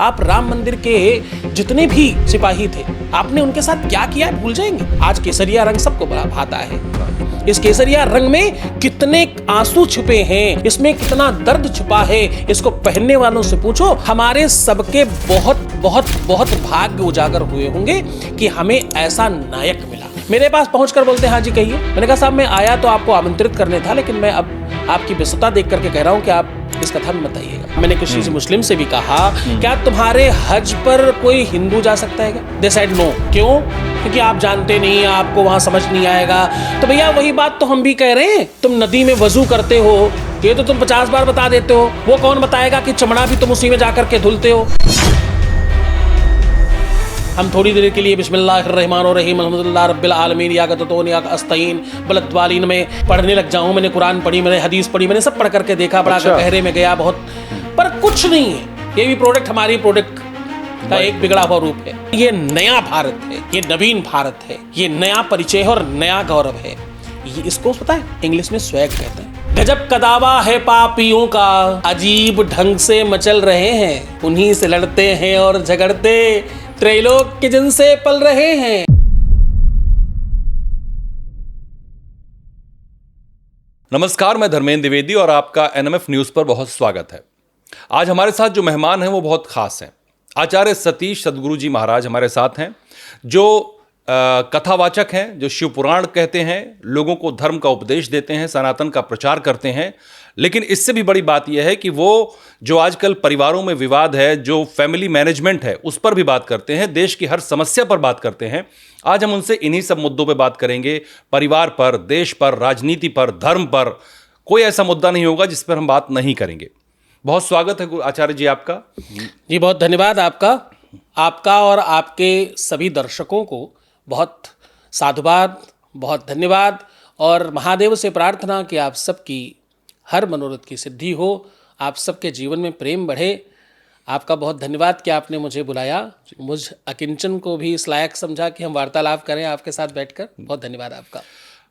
आप राम मंदिर के जितने भी सिपाही थे, आपने उनके साथ क्या किया भूल जाएंगे? आज केसरिया रंग सबको बड़ा भाता है। इस केसरिया रंग में कितने आंसू छुपे हैं, इसमें कितना दर्द छुपा है, इसको पहनने वालों से पूछो। हमारे सबके बहुत बहुत बहुत भाग्य उजागर हुए होंगे कि हमें ऐसा नायक मिला। मेरे पास पहुंचकर बोलते हैं, हाँ जी कहिए। मैंने कहा साहब मैं आया तो आपको आमंत्रित करने था, लेकिन मैं अब आपकी व्यस्तता देख करके कह रहा हूं कि आप इस कथा में बताइएगा। मैंने किसी मुस्लिम से भी कहा, क्या तुम्हारे हज पर कोई हिंदू जा सकता है क्या? They said no. क्यों? क्योंकि आप जानते नहीं, आपको वहां समझ नहीं आएगा। तो भैया वही बात तो हम भी कह रहे हैं। तुम नदी में वजू करते हो, ये तो तुम 50 बार बता देते हो, वो कौन बताएगा कि चमड़ा भी तुम उसी में जाकर के धुलते हो? हम थोड़ी देर के लिए बिस्मिल्लाहिर्रहमानिर्रहीम अल्हम्दुलिल्लाह रब्बिल आलमीन या गततोन या अस्ताइन बलद्वालीन में पढ़ने लग जाऊं। मैंने कुरान पढ़ी, मैंने हदीस पढ़ी, मैंने सब पढ़ करके देखा, बड़ा गहरे में गया बहुत, पर कुछ नहीं है। ये भी प्रोडक्ट हमारी प्रोडक्ट का एक बिगड़ा हुआ रूप है। ये नया भारत है, ये नवीन भारत है, ये नया परिचय है और नया गौरव है। ये इसको पता है इंग्लिश में स्वैग कहते हैं। गजब कदावा है पापियों का, अजीब ढंग से मचल रहे हैं, उन्हीं से लड़ते हैं और झगड़ते, त्रैलोक के जिनसे पल रहे हैं। नमस्कार, मैं धर्मेंद्र द्विवेदी और आपका एनएमएफ न्यूज पर बहुत स्वागत है। आज हमारे साथ जो मेहमान हैं वो बहुत खास हैं। आचार्य सतीश सद्गुरु जी महाराज हमारे साथ हैं, जो कथावाचक हैं, जो शिव पुराण कहते हैं, लोगों को धर्म का उपदेश देते हैं, सनातन का प्रचार करते हैं। लेकिन इससे भी बड़ी बात यह है कि वो जो आजकल परिवारों में विवाद है, जो फैमिली मैनेजमेंट है, उस पर भी बात करते हैं, देश की हर समस्या पर बात करते हैं। आज हम उनसे इन्हीं सब मुद्दों पर बात करेंगे, परिवार पर, देश पर, राजनीति पर, धर्म पर। कोई ऐसा मुद्दा नहीं होगा जिस पर हम बात नहीं करेंगे। बहुत स्वागत है आचार्य जी आपका। जी बहुत धन्यवाद आपका और आपके सभी दर्शकों को बहुत साधुवाद, बहुत धन्यवाद। और महादेव से प्रार्थना कि आप सबकी हर मनोरथ की सिद्धि हो, आप सबके जीवन में प्रेम बढ़े। आपका बहुत धन्यवाद कि आपने मुझे बुलाया, मुझ अकिंचन को भी इस लायक समझा कि हम वार्तालाप करें आपके साथ बैठकर। बहुत धन्यवाद आपका।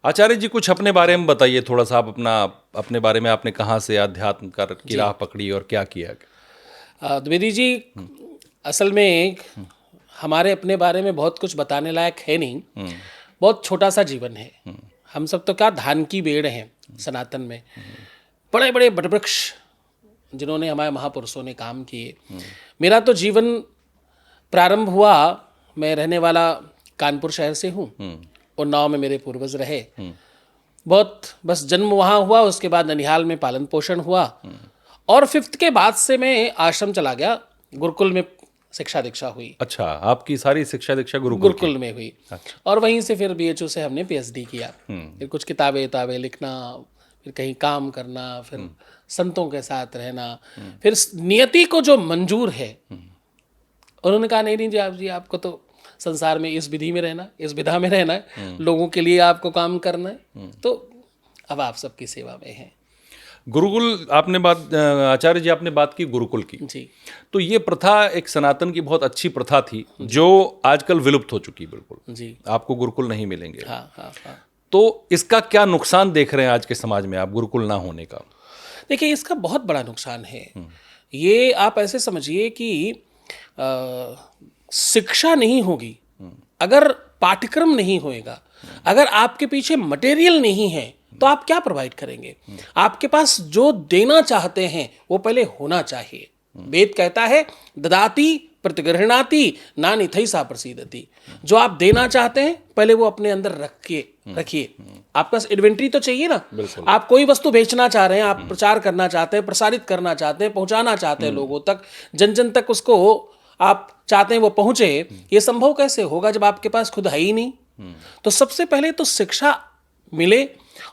आचार्य जी कुछ अपने बारे में बताइए थोड़ा सा। आप अपने बारे में, आपने कहाँ से अध्यात्म की राह पकड़ी और क्या किया? द्विवेदी जी, असल में हमारे अपने बारे में बहुत कुछ बताने लायक है नहीं। बहुत छोटा सा जीवन है। हम सब तो क्या धान की बेड़ हैं सनातन में। बड़े बड़े वटवृक्ष जिन्होंने हमारे महापुरुषों ने काम किए। मेरा तो जीवन प्रारंभ हुआ, मैं रहने वाला कानपुर शहर से हूँ, उन्नाव में मेरे पूर्वज रहे। बहुत बस जन्म वहाँ हुआ, उसके बाद ननिहाल में पालन पोषण हुआ और 5th के बाद से मैं आश्रम चला गया। गुरुकुल में शिक्षा दीक्षा हुई। अच्छा, आपकी सारी शिक्षा दीक्षा गुरुकुल में हुई। अच्छा। और वहीं से फिर BHU से हमने PhD किया। फिर कुछ किताबें लिखना, फिर कहीं काम करना, फिर संतों के साथ रहना, फिर नियति को जो मंजूर है उन्होंने कहा नहीं जी आपको तो संसार में इस विधि में रहना, इस विधा में रहना है, लोगों के लिए आपको काम करना है, तो अब आप सबकी सेवा में हैं। गुरुकुल आपने बात, आचार्य जी आपने बात की गुरुकुल की जी। तो ये प्रथा एक सनातन की बहुत अच्छी प्रथा थी जो आजकल विलुप्त हो चुकी। बिल्कुल जी, आपको गुरुकुल नहीं मिलेंगे। हाँ। तो इसका क्या नुकसान देख रहे हैं आज के समाज में आप गुरुकुल ना होने का? देखिए, इसका बहुत बड़ा नुकसान है। ये आप ऐसे समझिए कि शिक्षा नहीं होगी, अगर पाठ्यक्रम नहीं होएगा, अगर आपके पीछे मटेरियल नहीं है, तो आप क्या प्रोवाइड करेंगे? आपके पास जो देना चाहते हैं वो पहले होना चाहिए। वेद कहता है ददाति प्रतिगृह्णाति नानी थई सा प्रसीदति। जो आप देना चाहते हैं पहले वो अपने अंदर रखिए। आपके पास इन्वेंट्री तो चाहिए ना। आप कोई वस्तु बेचना चाह रहे हैं, आप प्रचार करना चाहते हैं, प्रसारित करना चाहते हैं, पहुंचाना चाहते हैं लोगों तक, जन जन तक उसको आप चाहते हैं वो पहुंचे। ये संभव कैसे होगा जब आपके पास खुद है ही नहीं? तो सबसे पहले तो शिक्षा मिले,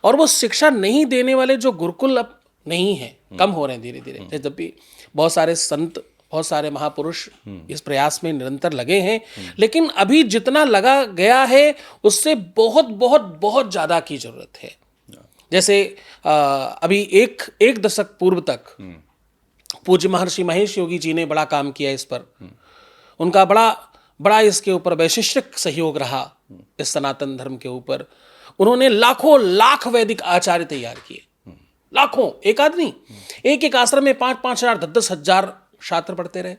और वो शिक्षा नहीं देने वाले जो गुरुकुल अब नहीं है, कम हो रहे हैं धीरे धीरे। जब भी बहुत सारे संत, बहुत सारे महापुरुष इस प्रयास में निरंतर लगे हैं, लेकिन अभी जितना लगा गया है उससे बहुत बहुत बहुत ज़्यादा की जरूरत है। जैसे अभी एक दशक पूर्व तक पूज्य महर्षि महेश योगी जी ने बड़ा काम किया इस पर। उनका बड़ा इसके ऊपर वैशिष्टिक सहयोग रहा इस सनातन धर्म के ऊपर। उन्होंने लाखों लाख वैदिक आचार्य तैयार किए, लाखों, एक आदमी, एक आश्रम में 5-5 हजार 10-10 हजार छात्र पढ़ते रहे।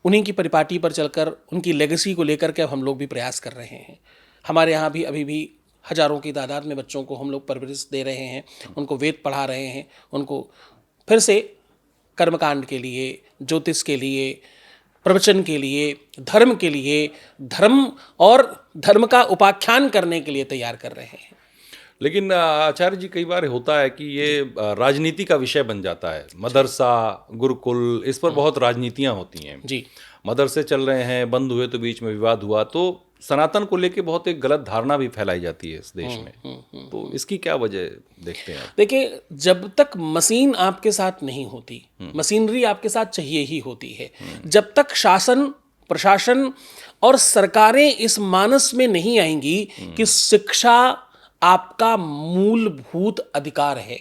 उन्हीं की परिपाटी पर चलकर, उनकी लेगेसी को लेकर के अब हम लोग भी प्रयास कर रहे हैं। हमारे यहाँ भी अभी भी हजारों की तादाद में बच्चों को हम लोग परवरिश दे रहे हैं, उनको वेद पढ़ा रहे हैं, उनको फिर से कर्मकांड के लिए, ज्योतिष के लिए, प्रवचन के लिए, धर्म के लिए, धर्म और धर्म का उपाख्यान करने के लिए तैयार कर रहे हैं। लेकिन आचार्य जी, कई बार होता है कि ये राजनीति का विषय बन जाता है। मदरसा, गुरुकुल, इस पर बहुत राजनीतियां होती हैं जी। मदरसे चल रहे हैं, बंद हुए तो बीच में विवाद हुआ, तो सनातन को लेके बहुत एक गलत धारणा भी फैलाई जाती है इस देश में। तो इसकी क्या वजह देखते हैं आप? देखिए, जब तक मशीन आपके साथ नहीं होती, मशीनरी आपके साथ चाहिए ही होती है। जब तक शासन, प्रशासन और सरकारें इस मानस में नहीं आएंगी कि शिक्षा आपका मूलभूत अधिकार है।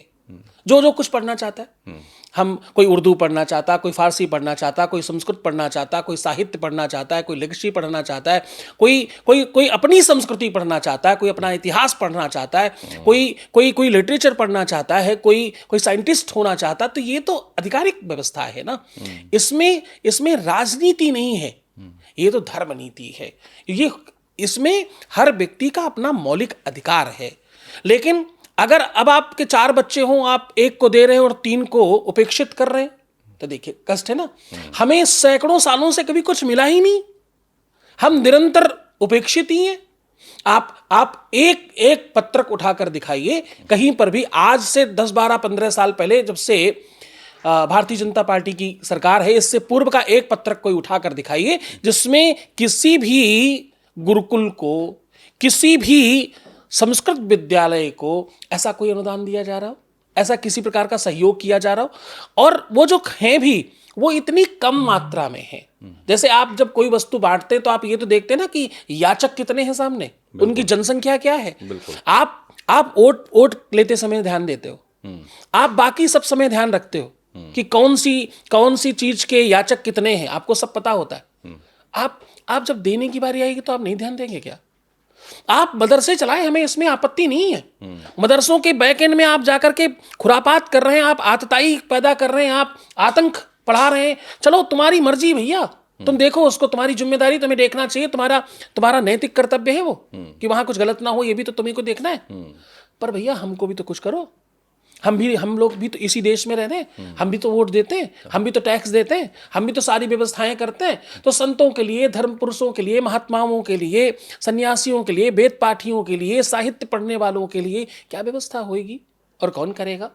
जो कुछ पढ़ना चाहता है, हम, कोई उर्दू पढ़ना चाहता, कोई फारसी पढ़ना चाहता, कोई संस्कृत पढ़ना चाहता, कोई साहित्य पढ़ना चाहता है, कोई लेगेसी पढ़ना चाहता है, कोई अपनी संस्कृति पढ़ना चाहता है, कोई अपना इतिहास पढ़ना चाहता है, कोई लिटरेचर पढ़ना चाहता है, कोई साइंटिस्ट होना चाहता है। तो ये तो आधिकारिक व्यवस्था है ना। इसमें राजनीति नहीं है, ये तो धर्म नीति है। ये इसमें हर व्यक्ति का अपना मौलिक अधिकार है। लेकिन अगर अब आपके 4 बच्चे हों, आप एक को दे रहे हैं और 3 को उपेक्षित कर रहे हैं, तो देखिए कष्ट है ना। हमें सैकड़ों सालों से कभी कुछ मिला ही नहीं, हम निरंतर उपेक्षित ही हैं। आप एक पत्रक उठाकर दिखाइए कहीं पर भी, आज से 10, 12, 15 साल पहले, जब से भारतीय जनता पार्टी की सरकार है, इससे पूर्व का एक पत्रक कोई उठाकर दिखाइए जिसमें किसी भी गुरुकुल को, किसी भी संस्कृत विद्यालय को ऐसा कोई अनुदान दिया जा रहा हो, ऐसा किसी प्रकार का सहयोग किया जा रहा हो। और वो जो हैं भी, वो इतनी कम मात्रा में है। जैसे आप जब कोई वस्तु बांटते हैं तो आप ये तो देखते हैं ना कि याचक कितने हैं सामने, उनकी जनसंख्या क्या है। आप वोट लेते समय ध्यान देते हो, आप बाकी सब समय ध्यान रखते हो कि कौन सी चीज के याचक कितने हैं, आपको सब पता होता है। आप जब देने की बारी आएगी तो आप नहीं ध्यान देंगे क्या? आप मदरसे चलाएं, हमें इसमें आपत्ति नहीं है। मदरसों के बैक एंड में आप जाकर के खुरापात कर रहे हैं, आप आतताई पैदा कर रहे हैं, आप आतंक पढ़ा रहे हैं। चलो, तुम्हारी मर्जी भैया, तुम देखो उसको, तुम्हारी जिम्मेदारी, तुम्हें देखना चाहिए, तुम्हारा नैतिक कर्तव्य है वो कि वहां कुछ गलत ना हो, ये भी तो तुम्हें को देखना है। पर भैया हमको भी तो कुछ करो। हम लोग भी तो इसी देश में रह रहे हैं, हम भी तो वोट देते हैं, हम भी तो टैक्स देते हैं, हम भी तो सारी व्यवस्थाएं करते हैं। तो संतों के लिए, धर्म पुरुषों के लिए, महात्माओं के लिए, सन्यासियों के लिए, वेद पाठियों के लिए, साहित्य पढ़ने वालों के लिए क्या व्यवस्था होगी और कौन करेगा?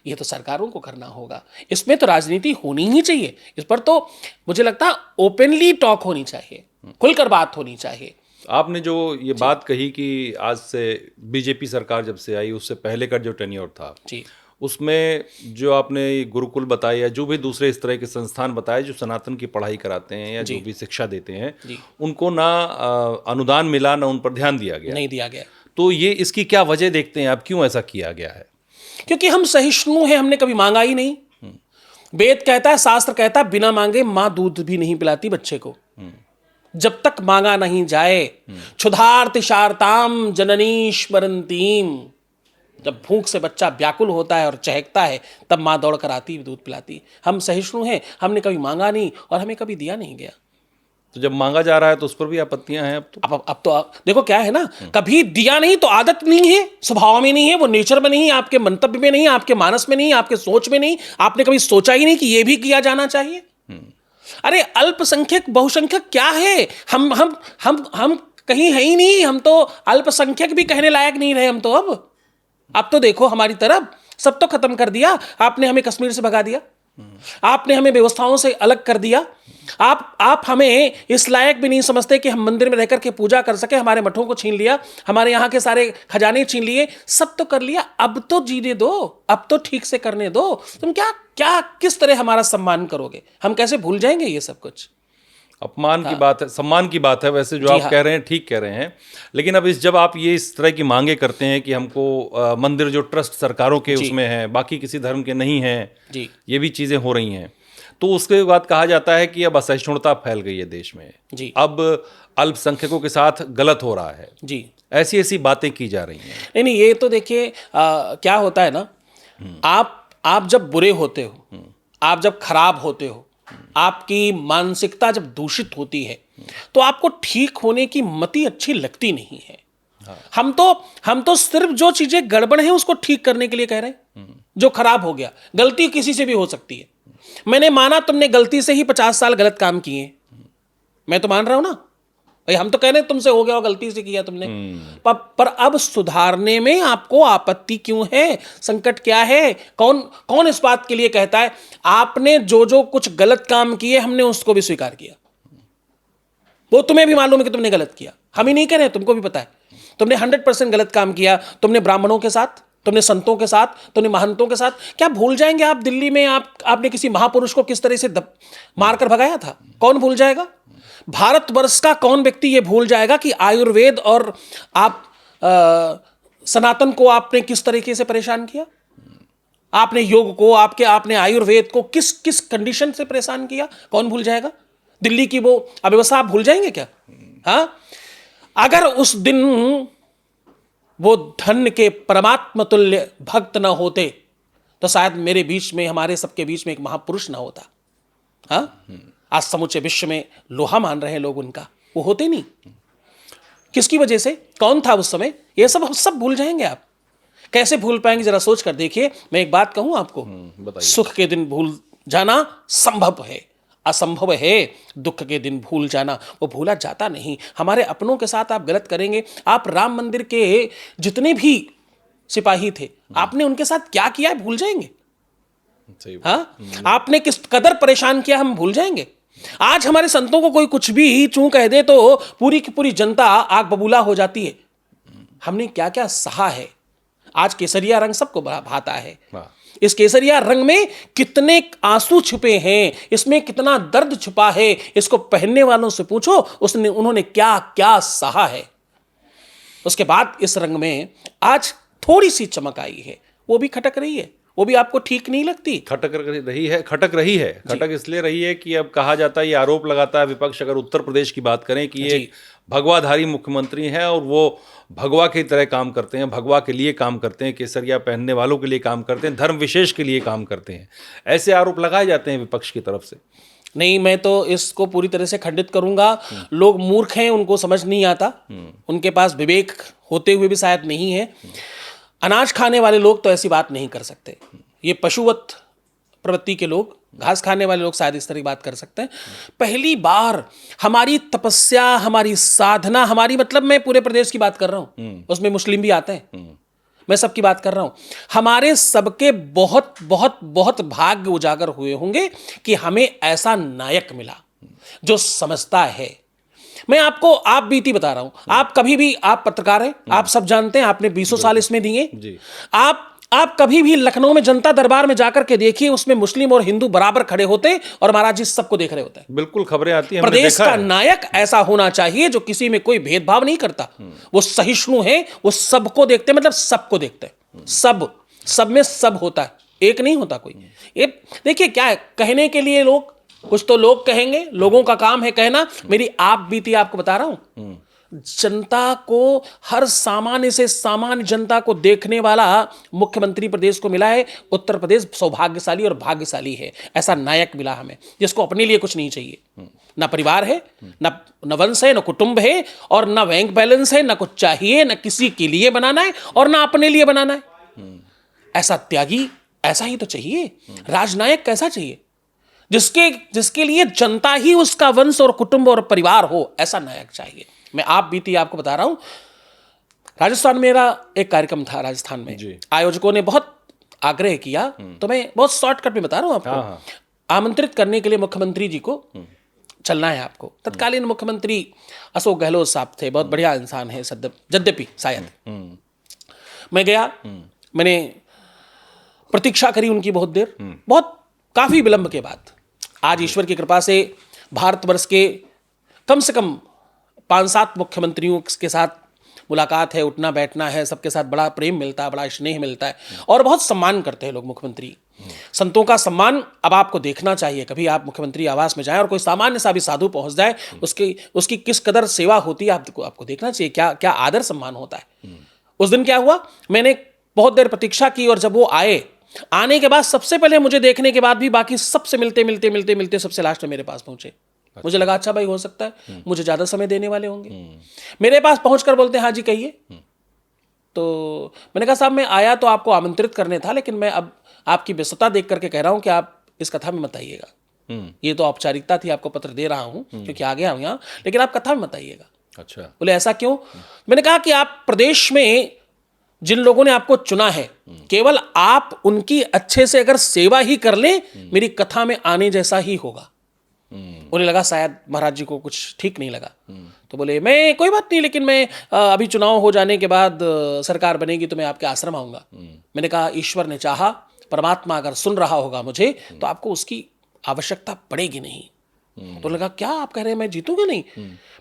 ये तो सरकारों को करना होगा। इसमें तो राजनीति होनी ही चाहिए। इस पर तो मुझे लगता है ओपनली टॉक होनी चाहिए, खुलकर बात होनी चाहिए। आपने जो ये बात कही कि आज से बीजेपी सरकार जब से आई, उससे पहले का जो टेन्योर था जी, उसमें जो आपने गुरुकुल बताए या जो भी दूसरे इस तरह के संस्थान बताए जो सनातन की पढ़ाई कराते हैं या जो भी शिक्षा देते हैं, उनको ना अनुदान मिला, ना उन पर ध्यान दिया गया, नहीं दिया गया। तो ये इसकी क्या वजह देखते हैं आप, क्यों ऐसा किया गया है? क्योंकि हम सहिष्णु हैं, हमने कभी मांगा ही नहीं। वेद कहता है, शास्त्र कहता है, बिना मांगे माँ दूध भी नहीं पिलाती बच्चे को। जब तक मांगा नहीं जाए, क्षुधार्तिशार्ताम जननी स्मरंतीम, जब भूख से बच्चा व्याकुल होता है और चहकता है, तब माँ दौड़ कर आती, दूध पिलाती। हम सहिष्णु हैं, हमने कभी मांगा नहीं और हमें कभी दिया नहीं गया। तो जब मांगा जा रहा है तो उस पर भी आपत्तियां हैं। अब तो देखो क्या है ना, कभी दिया नहीं तो आदत नहीं है, स्वभाव में नहीं है, वो नेचर में नहीं, आपके मंतव्य में नहीं, आपके मानस में नहीं, आपके सोच में नहीं। आपने कभी सोचा ही नहीं कि ये भी किया जाना चाहिए। अरे अल्पसंख्यक बहुसंख्यक क्या है, हम कहीं है ही नहीं। हम तो अल्पसंख्यक भी कहने लायक नहीं रहे। हम तो अब तो देखो हमारी तरफ सब तो खत्म कर दिया। आपने हमें कश्मीर से भगा दिया, आपने हमें व्यवस्थाओं से अलग कर दिया। आप हमें इस लायक भी नहीं समझते कि हम मंदिर में रहकर के पूजा कर सके। हमारे मठों को छीन लिया, हमारे यहाँ के सारे खजाने छीन लिए, सब तो कर लिया। अब तो जीने दो, अब तो ठीक से करने दो। तुम क्या किस तरह हमारा सम्मान करोगे? हम कैसे भूल जाएंगे ये सब कुछ? अपमान की बात है, सम्मान की बात है। वैसे जो आप कह रहे हैं ठीक कह रहे हैं, लेकिन अब जब आप ये इस तरह की मांगे करते हैं कि हमको मंदिर जो ट्रस्ट सरकारों के उसमें हैं, बाकी किसी धर्म के नहीं हैं, ये भी चीज़ें हो रही हैं, तो उसके बाद कहा जाता है कि अब असहिष्णुता फैल गई है देश में जी। अब अल्पसंख्यकों के साथ गलत हो रहा है जी, ऐसी बातें की जा रही हैं। नहीं, ये तो देखिए क्या होता है ना, आप जब बुरे होते हो, आप जब खराब होते हो, आपकी मानसिकता जब दूषित होती है तो आपको ठीक होने की मति अच्छी लगती नहीं है। हम तो सिर्फ जो चीजें गड़बड़ हैं उसको ठीक करने के लिए कह रहे हैं। जो खराब हो गया, गलती किसी से भी हो सकती है। मैंने माना तुमने गलती से ही 50 साल गलत काम किए, मैं तो मान रहा हूं ना भाई, हम तो कह रहे हैं तुमसे हो गया और गलती से किया तुमने। पर अब सुधारने में आपको आपत्ति क्यों है? संकट क्या है? कौन इस बात के लिए कहता है आपने जो जो कुछ गलत काम किए हमने उसको भी स्वीकार किया? वो तुम्हें भी मालूम है कि तुमने गलत किया, हम ही नहीं कह रहे, तुमको भी पता है तुमने 100% गलत काम किया। तुमने ब्राह्मणों के साथ, तुमने संतों के साथ, तुमने महंतों के साथ। क्या भूल जाएंगे आप दिल्ली में आपने किसी महापुरुष को किस तरह से मारकर भगाया था? कौन भूल जाएगा? भारतवर्ष का कौन व्यक्ति यह भूल जाएगा कि आयुर्वेद और आप सनातन को आपने किस तरीके से परेशान किया? आपने योग को, आपने आयुर्वेद को किस किस कंडीशन से परेशान किया? कौन भूल जाएगा? दिल्ली की वो अव्यवस्था आप भूल जाएंगे क्या? हाँ, अगर उस दिन वो धन के परमात्मा तुल्य भक्त न होते तो शायद मेरे बीच में, हमारे सबके बीच में एक महापुरुष ना होता। हाँ, आज समूचे विश्व में लोहा मान रहे हैं लोग उनका, वो होते नहीं। किसकी वजह से? कौन था उस समय? ये सब हम सब भूल जाएंगे। आप कैसे भूल पाएंगे? जरा सोच कर देखिए। मैं एक बात कहूं आपको, सुख के दिन भूल जाना संभव है, असंभव है दुख के दिन भूल जाना। वो भूला जाता नहीं। हमारे अपनों के साथ आप गलत करेंगे। आप राम मंदिर के जितने भी सिपाही थे, आपने उनके साथ क्या किया है भूल जाएंगे। हाँ, आपने किस कदर परेशान किया हम भूल जाएंगे। आज हमारे संतों को कोई कुछ भी चूं कह दे तो पूरी की पूरी जनता आग बबूला हो जाती है। हमने क्या क्या सहा है। आज केसरिया रंग सबको भाता है। इस केसरिया रंग में कितने आंसू छुपे हैं, इसमें कितना दर्द छुपा है। इसको पहनने वालों से पूछो उन्होंने क्या क्या सहा है। उसके बाद इस रंग में आज थोड़ी सी चमक आई है, वो भी खटक रही है। वो भी आपको ठीक नहीं लगती? खटक रही है। खटक इसलिए रही है कि अब कहा जाता है, ये आरोप लगाता है विपक्ष, अगर उत्तर प्रदेश की बात करें, कि ये भगवाधारी मुख्यमंत्री हैं और वो भगवा की तरह काम करते हैं, भगवा के लिए काम करते हैं, केसरिया पहनने वालों के लिए काम करते हैं, धर्म विशेष के लिए काम करते हैं। ऐसे आरोप लगाए जाते हैं विपक्ष की तरफ से। नहीं, मैं तो इसको पूरी तरह से खंडित करूंगा। लोग मूर्ख हैं, उनको समझ नहीं आता, उनके पास विवेक होते हुए भी शायद नहीं है। अनाज खाने वाले लोग तो ऐसी बात नहीं कर सकते। ये पशुवत प्रवृत्ति के लोग, घास खाने वाले लोग शायद इस तरह की बात कर सकते हैं। पहली बार हमारी तपस्या, हमारी साधना, हमारी, मतलब मैं पूरे प्रदेश की बात कर रहा हूं, उसमें मुस्लिम भी आते हैं, मैं सबकी बात कर रहा हूं। हमारे सबके बहुत बहुत बहुत भाग्य उजागर हुए होंगे कि हमें ऐसा नायक मिला जो समझता है। मैं आपको आप बीती बता रहा हूं। आप कभी भी, आप पत्रकार हैं, आप सब जानते हैं, आपने 20 साल इसमें दिए। आप कभी भी लखनऊ में जनता दरबार में जाकर के देखिए, उसमें मुस्लिम और हिंदू बराबर खड़े होते और महाराज जी सबको देख रहे होते हैं। बिल्कुल खबरें आती हैं। प्रदेश का नायक ऐसा होना चाहिए जो किसी में कोई भेदभाव नहीं करता। वो सहिष्णु है, वो सबको देखते, मतलब सबको देखते हैं। सब में सब होता है, एक नहीं होता कोई। ये देखिए क्या है, कहने के लिए लोग, कुछ तो लोग कहेंगे, लोगों का काम है कहना। मेरी आप बीती आपको बता रहा हूं। जनता को, हर सामान्य से सामान्य जनता को देखने वाला मुख्यमंत्री प्रदेश को मिला है। उत्तर प्रदेश सौभाग्यशाली और भाग्यशाली है। ऐसा नायक मिला हमें जिसको अपने लिए कुछ नहीं चाहिए। ना परिवार है, न वंश है, न कुटुंब है, और न बैंक बैलेंस है, न कुछ चाहिए, न किसी के लिए बनाना है और ना अपने लिए बनाना है। ऐसा त्यागी, ऐसा ही तो चाहिए। राजनायक कैसा चाहिए? जिसके लिए जनता ही उसका वंश और कुटुंब और परिवार हो, ऐसा नायक चाहिए। मैं आप बीती आपको बता रहा हूं। राजस्थान में मेरा एक कार्यक्रम था, राजस्थान में आयोजकों ने बहुत आग्रह किया, तो मैं बहुत शॉर्टकट में बता रहा हूं आपको। आमंत्रित करने के लिए मुख्यमंत्री जी को चलना है आपको। तत्कालीन मुख्यमंत्री अशोक गहलोत साहब थे, बहुत बढ़िया इंसान है यद्यपि शायद। मैं गया, मैंने प्रतीक्षा करी उनकी बहुत देर, बहुत काफी विलंब के बाद। आज ईश्वर की कृपा से भारतवर्ष के कम से कम 5-7 मुख्यमंत्रियों के साथ मुलाकात है, उठना बैठना है, सबके साथ बड़ा प्रेम मिलता है, बड़ा स्नेह मिलता है और बहुत सम्मान करते हैं लोग मुख्यमंत्री। संतों का सम्मान अब आपको देखना चाहिए। कभी आप मुख्यमंत्री आवास में जाएं और कोई सामान्य सा भी साधु पहुंच जाए, उसकी किस कदर सेवा होती है आपको देखना चाहिए। क्या क्या आदर सम्मान होता है। उस दिन क्या हुआ, मैंने बहुत देर प्रतीक्षा की और जब वो आए आने के बाद सबसे पहले मुझे देखने के बाद भी बाकी सबसे मिलते सबसे लास्ट में मेरे पास पहुंचे। मुझे लगा अच्छा भाई हो सकता है मुझे ज़्यादा समय देने वाले होंगे। मेरे पास पहुंचकर बोलते हैं हाँ जी कहिए। तो मैंने कहा साहब मैं आया तो आपको आमंत्रित करने था, लेकिन मैं अब आपकी व्यस्तता देख करके कह रहा हूं कि आप इस कथा में मत आइएगा। ये तो औपचारिकता थी, आपको पत्र दे रहा हूं क्योंकि आ गया हूं यहाँ, लेकिन आप कथा में मत आइएगा। अच्छा। बोले ऐसा क्यों? मैंने कहा कि आप प्रदेश में जिन लोगों ने आपको चुना है, केवल आप उनकी अच्छे से अगर सेवा ही कर लें, मेरी कथा में आने जैसा ही होगा। उन्हें लगा शायद महाराज जी को कुछ ठीक नहीं लगा। तो बोले मैं कोई बात नहीं, लेकिन मैं अभी चुनाव हो जाने के बाद सरकार बनेगी तो मैं आपके आश्रम आऊंगा। मैंने कहा ईश्वर ने चाहा, परमात्मा अगर सुन रहा होगा मुझे तो आपको उसकी आवश्यकता पड़ेगी नहीं। तो लगा क्या आप कह रहे हैं मैं जीतूंगा नहीं?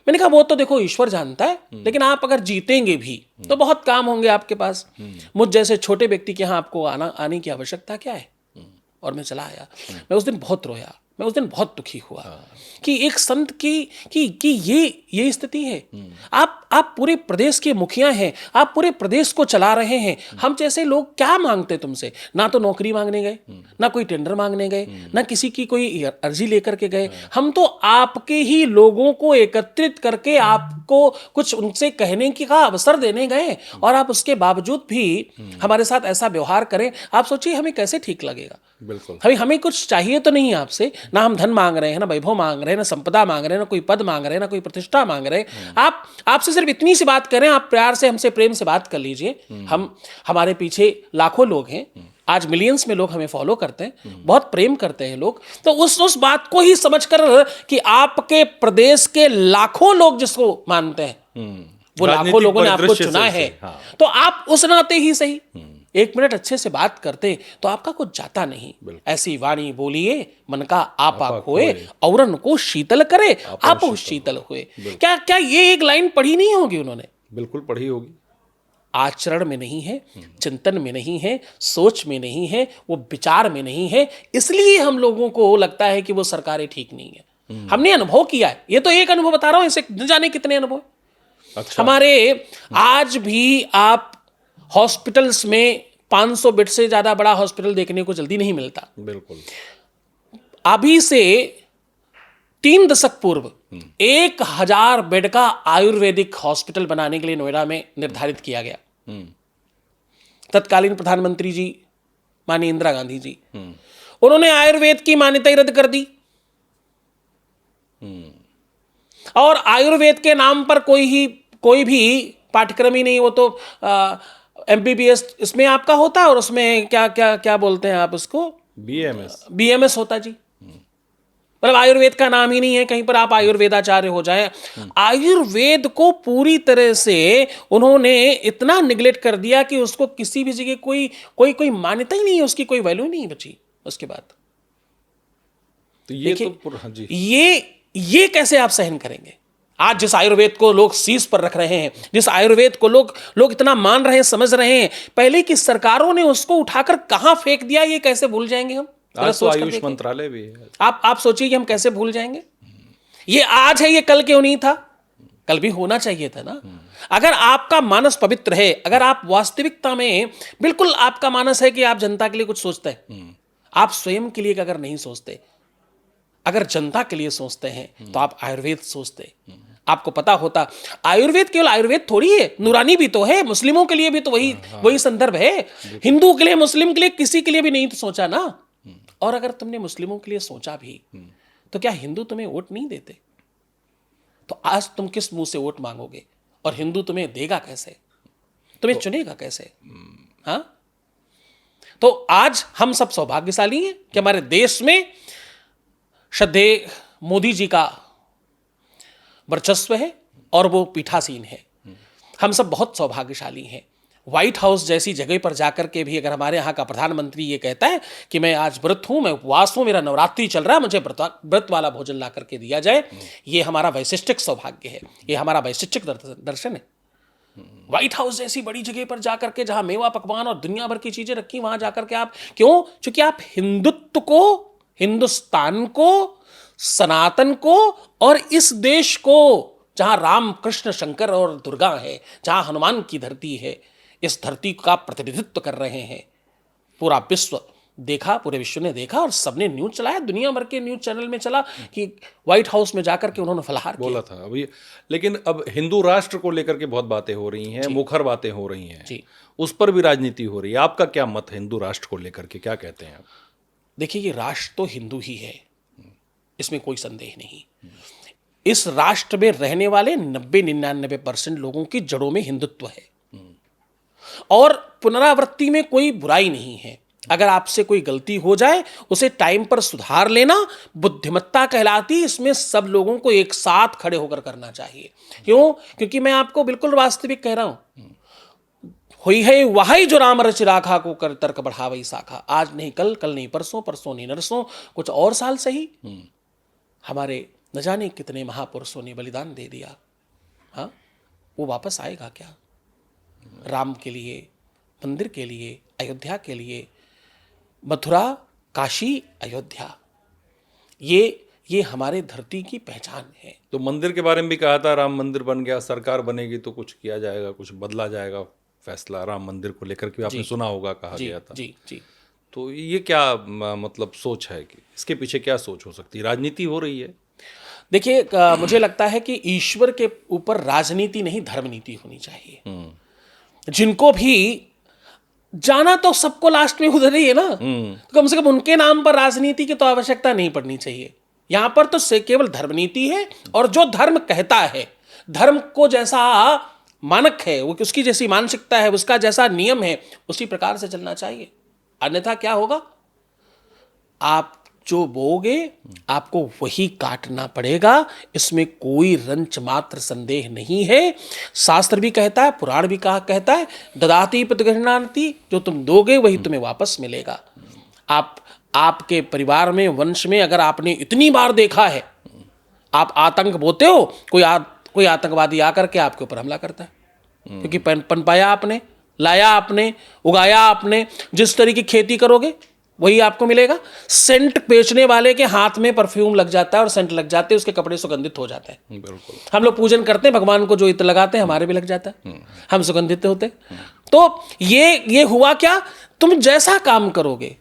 मैंने कहा वो तो देखो ईश्वर जानता है, लेकिन आप अगर जीतेंगे भी तो बहुत काम होंगे आपके पास। मुझ जैसे छोटे व्यक्ति के यहाँ आपको आने की आवश्यकता क्या है? और मैं चला आया। मैं उस दिन बहुत रोया, मैं उस दिन बहुत दुखी हुआ कि एक संत की ये स्थिति है। आप पूरे प्रदेश के मुखिया हैं, आप पूरे प्रदेश को चला रहे हैं। हम जैसे लोग क्या मांगते तुमसे? ना तो नौकरी मांगने गए, ना कोई टेंडर मांगने गए, ना किसी की कोई अर्जी लेकर के गए। हम तो आपके ही लोगों को एकत्रित करके आपको कुछ उनसे कहने की का अवसर देने गए, और आप उसके बावजूद भी हमारे साथ ऐसा व्यवहार करें। आप सोचिए हमें कैसे ठीक लगेगा। बिल्कुल। हमें कुछ चाहिए तो नहीं आपसे, ना हम धन मांग रहे हैं, ना वैभव मांग रहे हैं, ना संपदा मांग रहे हैं, ना कोई पद मांग रहे हैं, ना कोई प्रतिष्ठा मांग रहे हैं। आपसे सिर्फ इतनी सी बात करें, आप प्यार से हमसे प्रेम से बात कर लीजिए। हमारे पीछे लाखों लोग हैं, आज मिलियंस में लोग हमें फॉलो करते हैं, बहुत प्रेम करते हैं लोग। तो उस बात को ही समझकर कि आपके प्रदेश के लाखों लोग जिसको मानते हैं, वो लाखों लोगों ने आपको चुना है, तो आप उस नाते ही सही 1 मिनट अच्छे से बात करते तो आपका कुछ जाता नहीं। ऐसी वाणी बोलिए मन का आपा खोए, औरन को शीतल करे आप शीतल हुए। क्या ये एक लाइन पढ़ी नहीं होगी उन्होंने? बिल्कुल पढ़ी होगी। आचरण में नहीं है, चिंतन में नहीं है, सोच में नहीं है, वो विचार में नहीं है, इसलिए हम लोगों को लगता है कि वो सरकारें ठीक नहीं है। हमने अनुभव किया है, ये तो एक अनुभव बता रहा हूं, ऐसे न जाने कितने अनुभव। अच्छा। हमारे आज भी आप हॉस्पिटल्स में 500 बेड से ज्यादा बड़ा हॉस्पिटल देखने को जल्दी नहीं मिलता। बिल्कुल। अभी से 3 दशक पूर्व 1000 बेड का आयुर्वेदिक हॉस्पिटल बनाने के लिए नोएडा में निर्धारित किया गया। तत्कालीन प्रधानमंत्री जी माननीय इंदिरा गांधी जी, उन्होंने आयुर्वेद की मान्यता ही रद्द कर दी, और आयुर्वेद के नाम पर कोई भी पाठ्यक्रम ही नहीं। वो तो MBBS इसमें आपका होता है, और उसमें क्या बोलते हैं आप उसको, BMS होता जी। मतलब आयुर्वेद का नाम ही नहीं है, कहीं पर आप आयुर्वेदाचार्य हो जाए। आयुर्वेद को पूरी तरह से उन्होंने इतना निगलेक्ट कर दिया कि उसको किसी भी जगह कोई मान्यता ही नहीं है, उसकी कोई वैल्यू नहीं बची उसके बाद। तो ये तो हाँ जी, ये कैसे आप सहन करेंगे? आज जिस आयुर्वेद को लोग शीश पर रख रहे हैं, जिस आयुर्वेद को लोग इतना मान रहे हैं, समझ रहे हैं, पहले की सरकारों ने उसको उठाकर कहां फेंक दिया, ये कैसे भूल जाएंगे हम? आज तो आयुष मंत्रालय भी है। आप सोचिए कि हम कैसे भूल जाएंगे। ये आज है, ये कल क्यों नहीं था? कल भी होना चाहिए था ना। अगर आपका मानस पवित्र है, अगर आप वास्तविकता में बिल्कुल आपका मानस है कि आप जनता के लिए कुछ सोचते हैं, आप स्वयं के लिए अगर नहीं सोचते, अगर जनता के लिए सोचते हैं, तो आप आयुर्वेद सोचते। आपको पता होता आयुर्वेद केवल आयुर्वेद थोड़ी है, नूरानी भी तो है, मुस्लिमों के लिए भी तो वही संदर्भ है। हिंदू के लिए, मुस्लिम के लिए, किसी के लिए भी नहीं तो सोचा ना। और अगर तुमने मुस्लिमों के लिए सोचा भी, तो क्या हिंदू तुम्हें वोट नहीं देते? तो आज तुम किस मुंह से वोट मांगोगे? और हिंदू तुम्हें देगा कैसे? तुम्हें चुनेगा कैसे? हाँ, तो आज हम सब सौभाग्यशाली हैं कि हमारे देश में श्रद्धेय मोदी जी का वर्चस्व है और वो पीठासीन है। हम सब बहुत सौभाग्यशाली हैं। व्हाइट हाउस जैसी जगह पर जाकर के भी अगर हमारे यहाँ का प्रधानमंत्री ये कहता है कि मैं आज व्रत हूँ, मैं उपवास हूँ, मेरा नवरात्रि चल रहा है, मुझे व्रत वाला भोजन ला करके दिया जाए, ये हमारा वैशिष्टिक सौभाग्य है, ये हमारा वैशिष्टिक दर्शन है। व्हाइट हाउस जैसी बड़ी जगह पर जाकर के जहाँ मेवा पकवान और दुनिया भर की चीजें रखी, वहां जाकर के आप क्यों? क्योंकि आप हिंदुत्व को, हिंदुस्तान को, सनातन को और इस देश को, जहां राम कृष्ण शंकर और दुर्गा है, जहां हनुमान की धरती है, इस धरती का प्रतिनिधित्व कर रहे हैं। पूरा विश्व देखा, पूरे विश्व ने देखा और सबने न्यूज चलाया, दुनिया भर के न्यूज चैनल में चला कि व्हाइट हाउस में जाकर के उन्होंने फलाहार किया। बोला था अभी। लेकिन अब हिंदू राष्ट्र को लेकर के बहुत बातें हो रही हैं, मुखर बातें हो रही हैं, जी। उस पर भी राजनीति हो रही है। आपका क्या मत है हिंदू राष्ट्र को लेकर के, क्या कहते हैं आप? देखिए, ये राष्ट्र तो हिंदू ही है, इसमें कोई संदेह नहीं। इस राष्ट्र में रहने वाले 90-99% लोगों की जड़ों में हिंदुत्व है और पुनरावृत्ति में कोई बुराई नहीं है। अगर आपसे कोई गलती हो जाए उसे टाइम पर सुधार लेना बुद्धिमत्ता कहलाती, इसमें सब लोगों को एक साथ खड़े होकर करना चाहिए। क्यों? क्योंकि मैं आपको बिल्कुल वास्तविक कह रहा हूं, हुई है वही जो राम रच राखा को कर तर्क बढ़ावई शाखा। आज नहीं कल, कल नहीं परसों, परसों नहीं नरसों, कुछ और साल सही हमारे न जाने कितने महापुरुषों ने बलिदान दे दिया। हाँ, वो वापस आएगा क्या? राम के लिए, मंदिर के लिए, अयोध्या के लिए, मथुरा, काशी, अयोध्या, ये हमारे धरती की पहचान है। तो मंदिर के बारे में भी कहा था, राम मंदिर बन गया, सरकार बनेगी तो कुछ किया जाएगा, कुछ बदला जाएगा फैसला राम मंदिर को लेकर के, आपने सुना होगा, कहा गया था। जी जी। तो ये क्या मतलब सोच है कि इसके पीछे क्या सोच हो सकती है? राजनीति हो रही है? देखिए, मुझे लगता है कि ईश्वर के ऊपर राजनीति नहीं, धर्मनीति होनी चाहिए। जिनको भी जाना तो सबको लास्ट में उधर ही है ना, तो कम से कम उनके नाम पर राजनीति की तो आवश्यकता नहीं पड़नी चाहिए। यहां पर तो से केवल धर्मनीति है और जो धर्म कहता है, धर्म को जैसा मानक है, वो उसकी जैसी मानसिकता है, उसका जैसा नियम है, उसी प्रकार से चलना चाहिए। अन्यथा क्या होगा? आप जो बोगे आपको वही काटना पड़ेगा, इसमें कोई रंच मात्र संदेह नहीं है। शास्त्र भी कहता है, पुराण भी कहता है, ददाति प्रतिगृह्णाति, जो तुम दोगे वही तुम्हें वापस मिलेगा। आपके परिवार में, वंश में अगर आपने इतनी बार देखा है, आप आतंक बोते हो, कोई आतंकवादी आकर के आपके ऊपर हमला करता है, क्योंकि पनपाया आपने, लाया आपने, उगाया आपने। जिस तरह की खेती करोगे वही आपको मिलेगा। सेंट बेचने वाले के हाथ में परफ्यूम लग जाता है और सेंट लग जाते हैं, उसके कपड़े सुगंधित हो जाते हैं। बिल्कुल। हम लोग पूजन करते हैं, भगवान को जो इत्र लगाते हैं हमारे भी लग जाता है, हम सुगंधित होते हैं। तो ये हुआ क्या? तुम जैसा काम करोगे,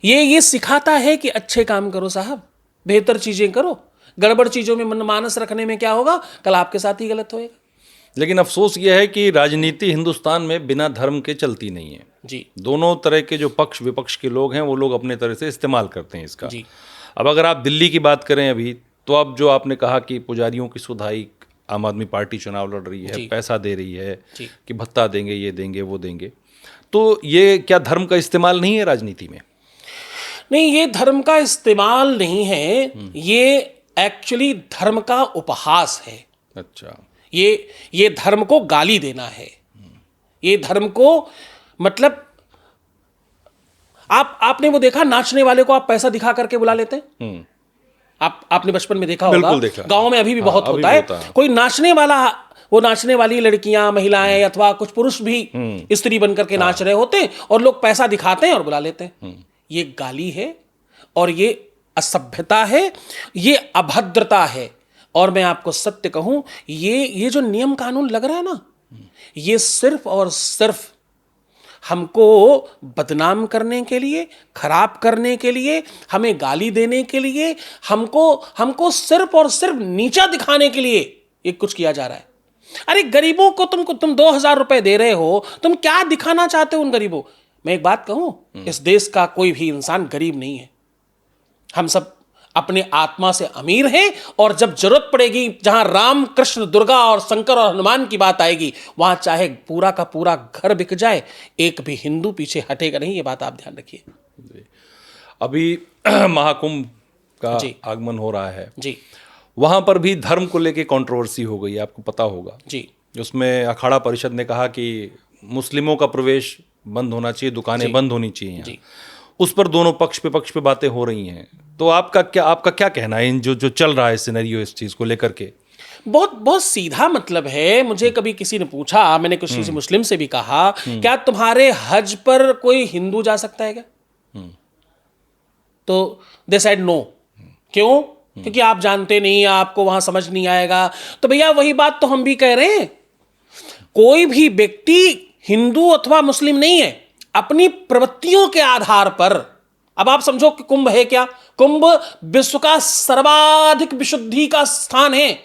ये सिखाता है कि अच्छे काम करो साहब, बेहतर चीजें करो। गड़बड़ चीजों में मनमानस रखने में क्या होगा? कल आपके साथ ही गलत होएगा। लेकिन अफसोस यह है कि राजनीति हिंदुस्तान में बिना धर्म के चलती नहीं है। जी। दोनों तरह के जो पक्ष विपक्ष के लोग हैं वो लोग अपने तरह से इस्तेमाल करते हैं इसका। जी। अब अगर आप दिल्ली की बात करें अभी, तो अब जो आपने कहा कि पुजारियों की सुधाई, आम आदमी पार्टी चुनाव लड़ रही है, पैसा दे रही है कि भत्ता देंगे, ये देंगे, वो देंगे, तो ये क्या धर्म का इस्तेमाल नहीं है राजनीति में? नहीं, ये धर्म का इस्तेमाल नहीं है, ये एक्चुअली धर्म का उपहास है। अच्छा। ये धर्म को गाली देना है। ये धर्म को मतलब आपने वो देखा, नाचने वाले को आप पैसा दिखा करके बुला लेते हैं। आपने बचपन में देखा होगा, गांव में अभी भी बहुत होता है। कोई नाचने वाला, वो नाचने वाली लड़कियां, महिलाएं अथवा कुछ पुरुष भी स्त्री बनकर के नाच रहे होते हैं और लोग पैसा दिखाते हैं और बुला लेते हैं। ये गाली है और ये असभ्यता है, ये अभद्रता है। और मैं आपको सत्य कहूं, ये जो नियम कानून लग रहा है ना, ये सिर्फ और सिर्फ हमको बदनाम करने के लिए, खराब करने के लिए, हमें गाली देने के लिए, हमको सिर्फ और सिर्फ नीचा दिखाने के लिए ये कुछ किया जा रहा है। अरे गरीबों को तुम 2000 रुपए दे रहे हो, तुम क्या दिखाना चाहते हो उन गरीबों? मैं एक बात कहूं, इस देश का कोई भी इंसान गरीब नहीं है। हम सब अपने आत्मा से अमीर हैं और जब जरूरत पड़ेगी, जहां राम, कृष्ण, दुर्गा और शंकर और हनुमान की बात आएगी, वहां चाहे पूरा का पूरा घर बिक जाए, एक भी हिंदू पीछे हटेगा नहीं। ये बात आप ध्यान रखिए। अभी महाकुंभ का आगमन हो रहा है जी, वहां पर भी धर्म को लेके कंट्रोवर्सी हो गई, आपको पता होगा जी। उसमें अखाड़ा परिषद ने कहा कि मुस्लिमों का प्रवेश बंद होना चाहिए, दुकानें बंद होनी चाहिए जी। उस पर दोनों पक्ष पे बातें हो रही हैं। तो आपका क्या कहना है इन जो चल रहा है सिनेरियो, इस चीज को लेकर के? बहुत सीधा मतलब है। मुझे कभी किसी ने पूछा, मैंने किसी से मुस्लिम से भी कहा, क्या तुम्हारे हज पर कोई हिंदू जा सकता है क्या? तो दे सेड नो। क्यों? क्योंकि आप जानते नहीं, आपको वहां समझ नहीं आएगा। तो भैया वही बात तो हम भी कह रहे हैं, कोई भी व्यक्ति हिंदू अथवा मुस्लिम नहीं है। अपनी प्रवृत्तियों के आधार पर, अब आप समझो कि कुंभ है क्या? कुंभ विश्व का सर्वाधिक विशुद्धि का स्थान है,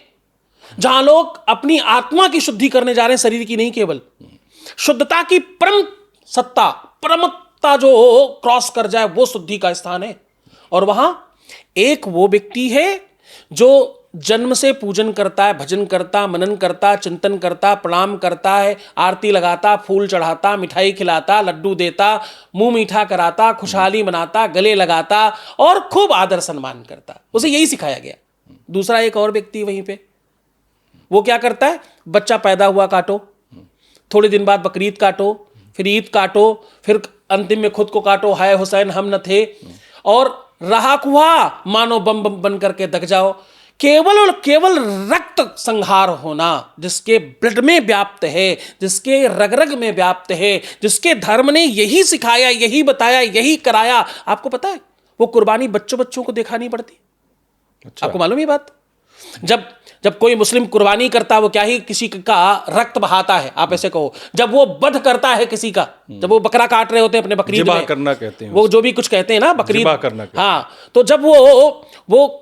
जहां लोग अपनी आत्मा की शुद्धि करने जा रहे हैं, शरीर की नहीं, केवल शुद्धता की परम सत्ता, परमत्ता जो क्रॉस कर जाए वो शुद्धि का स्थान है। और वहां एक वो व्यक्ति है जो जन्म से पूजन करता है, भजन करता, मनन करता, चिंतन करता, प्रणाम करता है, आरती लगाता, फूल चढ़ाता, मिठाई खिलाता, लड्डू देता, मुंह मीठा कराता, खुशहाली मनाता, गले लगाता और खूब आदर सम्मान करता। उसे यही सिखाया गया। दूसरा एक और व्यक्ति वहीं पे, वो क्या करता है? बच्चा पैदा हुआ काटो, थोड़े दिन बाद बकरीद काटो, फिर ईद काटो, फिर अंतिम में खुद को काटो, हाय हुसैन हम न थे, और रहा कुहा मानो बम बम बन करके दग जाओ। केवल और केवल रक्त संहार होना, जिसके ब्लड में व्याप्त है, जिसके रग रग में व्याप्त है, जिसके धर्म ने यही सिखाया, यही बताया, यही कराया। आपको पता है वो कुर्बानी बच्चों को दिखानी पड़ती। अच्छा। आपको मालूम है बात? जब कोई मुस्लिम कुर्बानी करता, वो क्या ही किसी का रक्त बहाता है, आप ऐसे कहो। जब वो वध करता है किसी का, जब वो बकरा काट रहे होते हैं अपने बकरीद जिबा में, करना कहते हैं वो जो भी कुछ कहते हैं ना, बकरीद जिबा करना कहते हैं। हाँ, तो जब वो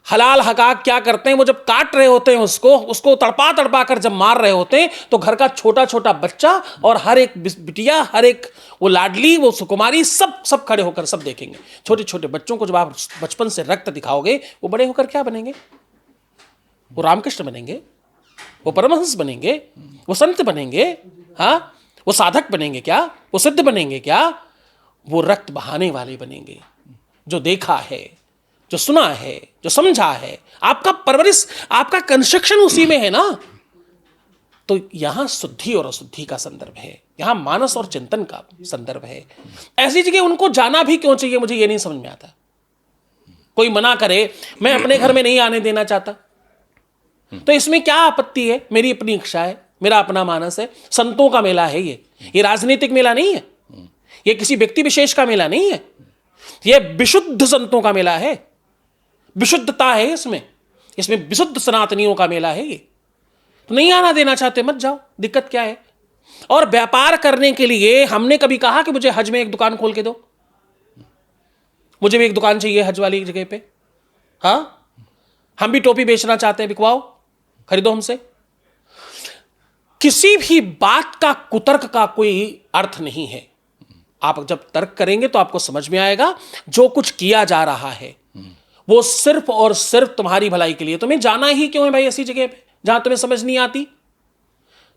हलाल हकाक क्या करते हैं, वो जब काट रहे होते हैं उसको तड़पा तड़पा कर जब मार रहे होते हैं, तो घर का छोटा छोटा बच्चा और हर एक बिटिया, हर एक वो लाडली, वो सुकुमारी, सब खड़े होकर सब देखेंगे। छोटे छोटे बच्चों को जब आप बचपन से रक्त दिखाओगे, वो बड़े होकर क्या बनेंगे? वो रामकृष्ण बनेंगे, वो परमहंस बनेंगे, वो संत बनेंगे, हाँ, वो साधक बनेंगे क्या? वो सिद्ध बनेंगे क्या? वो रक्त बहाने वाले बनेंगे, जो देखा है, जो सुना है, जो समझा है। आपका परवरिश, आपका कंस्ट्रक्शन उसी में है ना। तो यहां शुद्धि और अशुद्धि का संदर्भ है, यहां मानस और चिंतन का संदर्भ है। ऐसी जगह उनको जाना भी क्यों चाहिए, मुझे यह नहीं समझ में आता। कोई मना करे, मैं अपने घर में नहीं आने देना चाहता, तो इसमें क्या आपत्ति है? मेरी अपनी इच्छा है, मेरा अपना मानस है। संतों का मेला है ये राजनीतिक मेला नहीं है, ये किसी व्यक्ति विशेष का मेला नहीं है, ये विशुद्ध संतों का मेला है। विशुद्धता है इसमें विशुद्ध सनातनियों का मेला है ये। तो नहीं आना देना चाहते, मत जाओ, दिक्कत क्या है? और व्यापार करने के लिए हमने कभी कहा कि मुझे हज में एक दुकान खोल के दो, मुझे भी एक दुकान चाहिए हज वाली जगह पे? हाँ, हम भी टोपी बेचना चाहते हैं, बिकवाओ, खरीदो हमसे। किसी भी बात का कुतर्क का कोई अर्थ नहीं है। आप जब तर्क करेंगे तो आपको समझ में आएगा जो कुछ किया जा रहा है वो सिर्फ और सिर्फ तुम्हारी भलाई के लिए। तुम्हें जाना ही क्यों है भाई ऐसी जगह पे जहां तुम्हें समझ नहीं आती?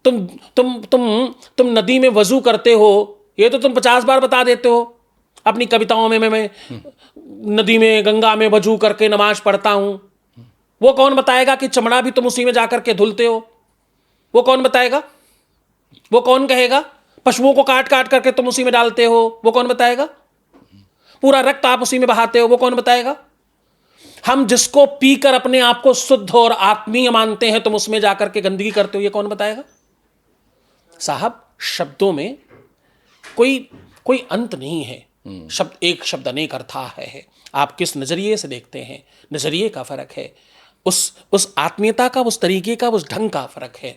तुम नदी में वजू करते हो, ये तो तुम 50 बार बता देते हो अपनी कविताओं में। मैं नदी में, गंगा में वजू करके नमाज पढ़ता हूं। वो कौन बताएगा कि चमड़ा भी तुम उसी में जाकर के धुलते हो? वो कौन बताएगा? वो कौन कहेगा? पशुओं को काट काट करके तुम उसी में डालते हो, वो कौन बताएगा? पूरा रक्त आप उसी में बहाते हो, वो कौन बताएगा? हम जिसको पीकर अपने आप को शुद्ध और आत्मीय मानते हैं, तुम उसमें जाकर के गंदगी करते हो, ये कौन बताएगा? साहब, शब्दों में कोई अंत नहीं है। शब्द एक शब्द अनेक अर्था है। आप किस नजरिए से देखते हैं, नजरिए का फर्क है। उस आत्मीयता का, उस तरीके का, उस ढंग का फर्क है।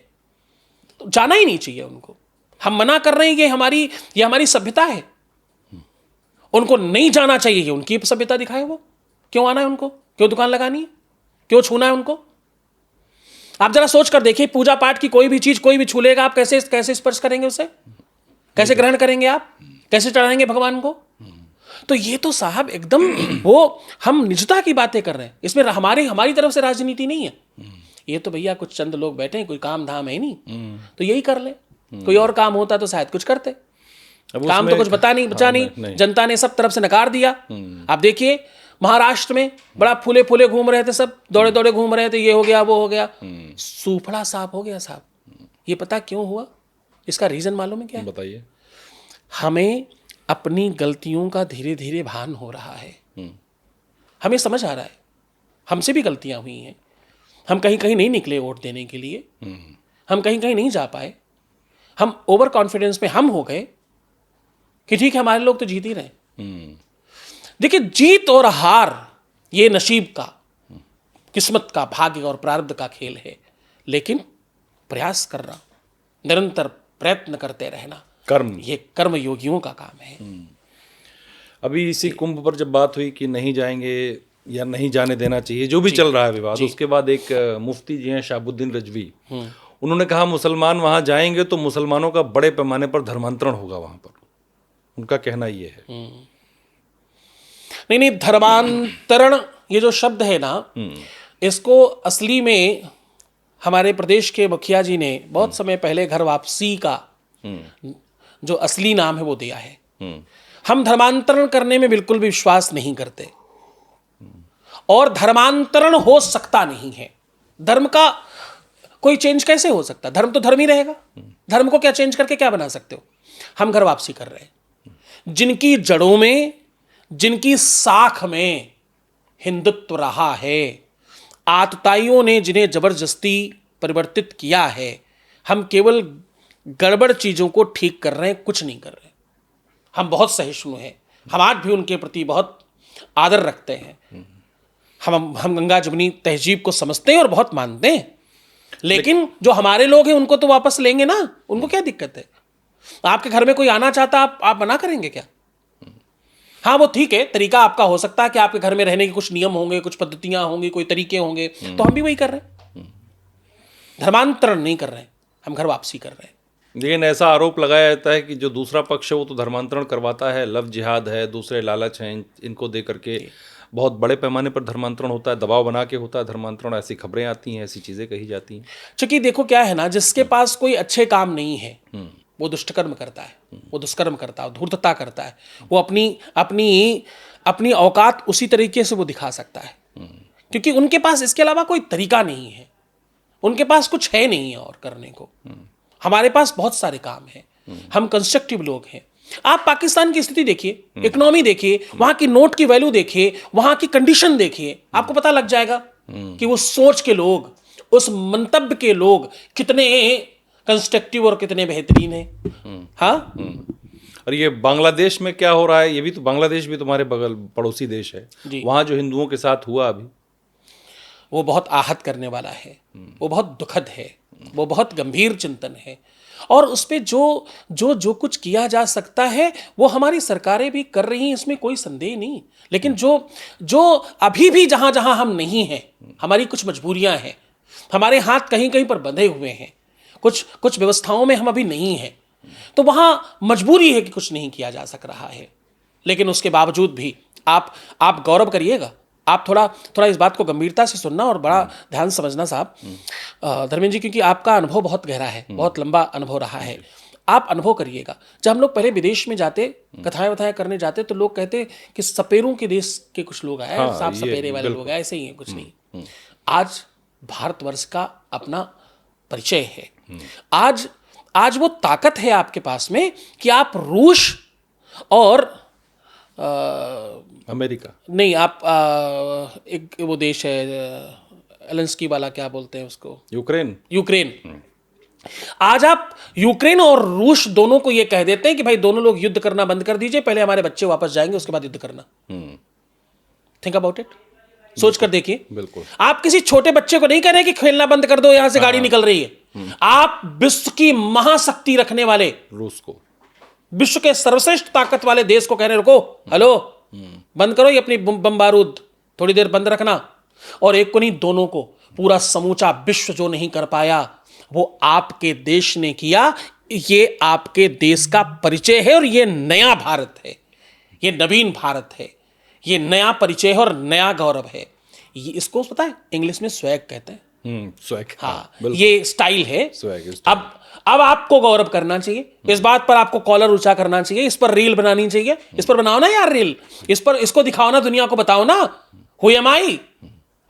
तो जाना ही नहीं चाहिए उनको। हम मना कर रहे हैं, ये हमारी सभ्यता है। उनको नहीं जाना चाहिए, ये उनकी सभ्यता दिखाए। वो क्यों आना है उनको? क्यों दुकान लगानी है? क्यों छूना है उनको? आप जरा सोच कर देखिए, पूजा पाठ की कोई भी चीज कोई भी छू लेगा, आप कैसे स्पर्श करेंगे उसे? कैसे ग्रहण करेंगे? आप कैसे चढ़ाएंगे भगवान को? तो ये तो साहब एकदम वो हम निजता की बातें कर रहे हैं। इसमें हमारी तरफ से राजनीति नहीं है। ये तो भैया कुछ चंद लोग बैठे हैं, कोई काम धाम है नहीं, तो यही कर ले। कोई और काम होता तो शायद कुछ करते। काम तो कुछ बचा नहीं। जनता ने सब तरफ से नकार दिया। आप देखिए महाराष्ट्र में बड़ा फूले फूले घूम रहे थे, सब दौड़े दौड़े घूम रहे थे, ये हो गया वो हो गया, सूफड़ा साफ हो गया साहब। ये पता क्यों हुआ? इसका रीजन मालूम है क्या? बताइए। हमें अपनी गलतियों का धीरे धीरे भान हो रहा है। हमें समझ आ रहा है हमसे भी गलतियां हुई हैं। हम कहीं कहीं नहीं निकले वोट देने के लिए, हम कहीं कहीं नहीं जा पाए। हम ओवर कॉन्फिडेंस में हम हो गए कि ठीक है हमारे लोग तो जीत ही रहे। देखिए, जीत और हार ये नसीब का, किस्मत का, भाग्य और प्रारब्ध का खेल है। लेकिन प्रयास करना, निरंतर प्रयत्न करते रहना, कर्म। ये कर्म योगियों का काम है। अभी इसी कुंभ पर जब बात हुई कि नहीं जाएंगे या नहीं जाने देना चाहिए, जो भी चल रहा है विवाद, उसके बाद एक मुफ्ती जी हैं शाहबुद्दीन रजवी, उन्होंने कहा मुसलमान वहां जाएंगे तो मुसलमानों का बड़े पैमाने पर धर्मांतरण होगा वहां पर। उनका कहना ये है। नहीं, धर्मांतरण ये जो शब्द है ना, इसको असली में हमारे प्रदेश के मुखिया जी ने बहुत समय पहले घर वापसी का जो असली नाम है वो दिया है। हम धर्मांतरण करने में बिल्कुल भी विश्वास नहीं करते, और धर्मांतरण हो सकता नहीं है। धर्म का कोई चेंज कैसे हो सकता? धर्म तो धर्म ही रहेगा। धर्म को क्या चेंज करके क्या बना सकते हो? हम घर वापसी कर रहे हैं। जिनकी जड़ों में, जिनकी साख में हिंदुत्व रहा है, आतताइयों ने जिन्हें जबरदस्ती परिवर्तित किया है, हम केवल गड़बड़ चीजों को ठीक कर रहे हैं, कुछ नहीं कर रहे। हम बहुत सहिष्णु हैं, हम आज भी उनके प्रति बहुत आदर रखते हैं। हम गंगा जमुनी तहजीब को समझते हैं और बहुत मानते हैं, लेकिन जो हमारे लोग हैं उनको तो वापस लेंगे ना, उनको क्या दिक्कत है? आपके घर में कोई आना चाहता, आप मना करेंगे क्या? हाँ, वो ठीक है, तरीका आपका हो सकता है कि आपके घर में रहने के कुछ नियम होंगे, कुछ पद्धतियां होंगी, कोई तरीके होंगे, तो हम भी वही कर रहे हैं। धर्मांतरण नहीं कर रहे हैं, हम घर वापसी कर रहे हैं। लेकिन ऐसा आरोप लगाया जाता है कि जो दूसरा पक्ष है वो तो धर्मांतरण करवाता है, लव जिहाद है, दूसरे लालच हैं, इनको दे करके बहुत बड़े पैमाने पर धर्मांतरण होता है, दबाव बना के होता है धर्मांतरण। ऐसी खबरें आती हैं, ऐसी चीज़ें कही जाती हैं। चूंकि देखो क्या है ना, जिसके पास कोई अच्छे काम नहीं है वो दुष्कर्म करता है, वो दुष्कर्म करता है, धूर्तता करता है, वो अपनी औकात उसी तरीके से वो दिखा सकता है, क्योंकि उनके पास इसके अलावा कोई तरीका नहीं है, उनके पास कुछ है नहीं और करने को। हमारे पास बहुत सारे काम हैं, हम कंस्ट्रक्टिव लोग हैं। आप पाकिस्तान की स्थिति देखिए, इकोनॉमी देखिए, वहां की नोट की वैल्यू देखिए, वहां की कंडीशन देखिए, आपको पता लग जाएगा कि वो सोच के लोग, उस मंतव्य के लोग कितने कंस्ट्रक्टिव और कितने बेहतरीन हैं। हाँ, और ये बांग्लादेश में क्या हो रहा है, ये भी तो, बांग्लादेश भी तुम्हारे बगल पड़ोसी देश है, वहां जो हिंदुओं के साथ हुआ अभी, वो बहुत आहत करने वाला है, वो बहुत दुखद है, वो बहुत गंभीर चिंतन है। और उस पर जो कुछ किया जा सकता है वो हमारी सरकारें भी कर रही हैं, इसमें कोई संदेह नहीं। लेकिन जो अभी भी जहां जहां हम नहीं हैं, हमारी कुछ मजबूरियां हैं, हमारे हाथ कहीं कहीं पर बंधे हुए हैं, कुछ व्यवस्थाओं में हम अभी नहीं हैं, तो वहां मजबूरी है कि कुछ नहीं किया जा सक रहा है। लेकिन उसके बावजूद भी आप गौरव करिएगा, आप थोड़ा इस बात को गंभीरता से सुनना और बड़ा ध्यान से समझना साहब धर्मेंद्र जी, क्योंकि आपका अनुभव बहुत गहरा है, बहुत लंबा अनुभव रहा है। आप अनुभव करिएगा, जब हम लोग पहले विदेश में जाते, कथाएं वथाएं करने जाते, तो लोग कहते कि सपेरों के देश के कुछ लोग आए, सांप सपेरे वाले लोग आए, ऐसे ही है, कुछ नहीं। आज भारतवर्ष का अपना परिचय है। आज वो ताकत है आपके पास में कि आप रूस और अमेरिका नहीं, आप एक वो देश है एलेंस्की वाला, क्या बोलते हैं उसको, यूक्रेन। आज आप यूक्रेन और रूस दोनों को ये कह देते हैं कि भाई दोनों लोग युद्ध करना बंद कर दीजिए, पहले हमारे बच्चे वापस जाएंगे, उसके बाद युद्ध करना। थिंक अबाउट इट, सोच कर देखिए। बिल्कुल, आप किसी छोटे बच्चे को नहीं कह रहे कि खेलना बंद कर दो, यहां से गाड़ी निकल रही है। आप विश्व की महाशक्ति रखने वाले रूस को, विश्व के सर्वश्रेष्ठ ताकत वाले देश को कहने, रुको, हेलो, बंद करो ये अपनी बम बारूद, थोड़ी देर बंद रखना। और एक को नहीं, दोनों को, पूरा समूचा विश्व जो नहीं कर पाया वो आपके देश ने किया। ये आपके देश का परिचय है और ये नया भारत है, ये नवीन भारत है, ये नया परिचय है और नया गौरव है। ये इसको पता है इंग्लिश में स्वैग कहते हैं। स्वैग, हाँ, ये स्टाइल है। स्वैग। अब आपको गौरव करना चाहिए, इस बात पर आपको कॉलर ऊंचा करना चाहिए, इस पर रील बनानी चाहिए, इस पर बनाओ ना यार रील, इसको दिखाओ ना, दुनिया को बताओ ना, हु एम आई,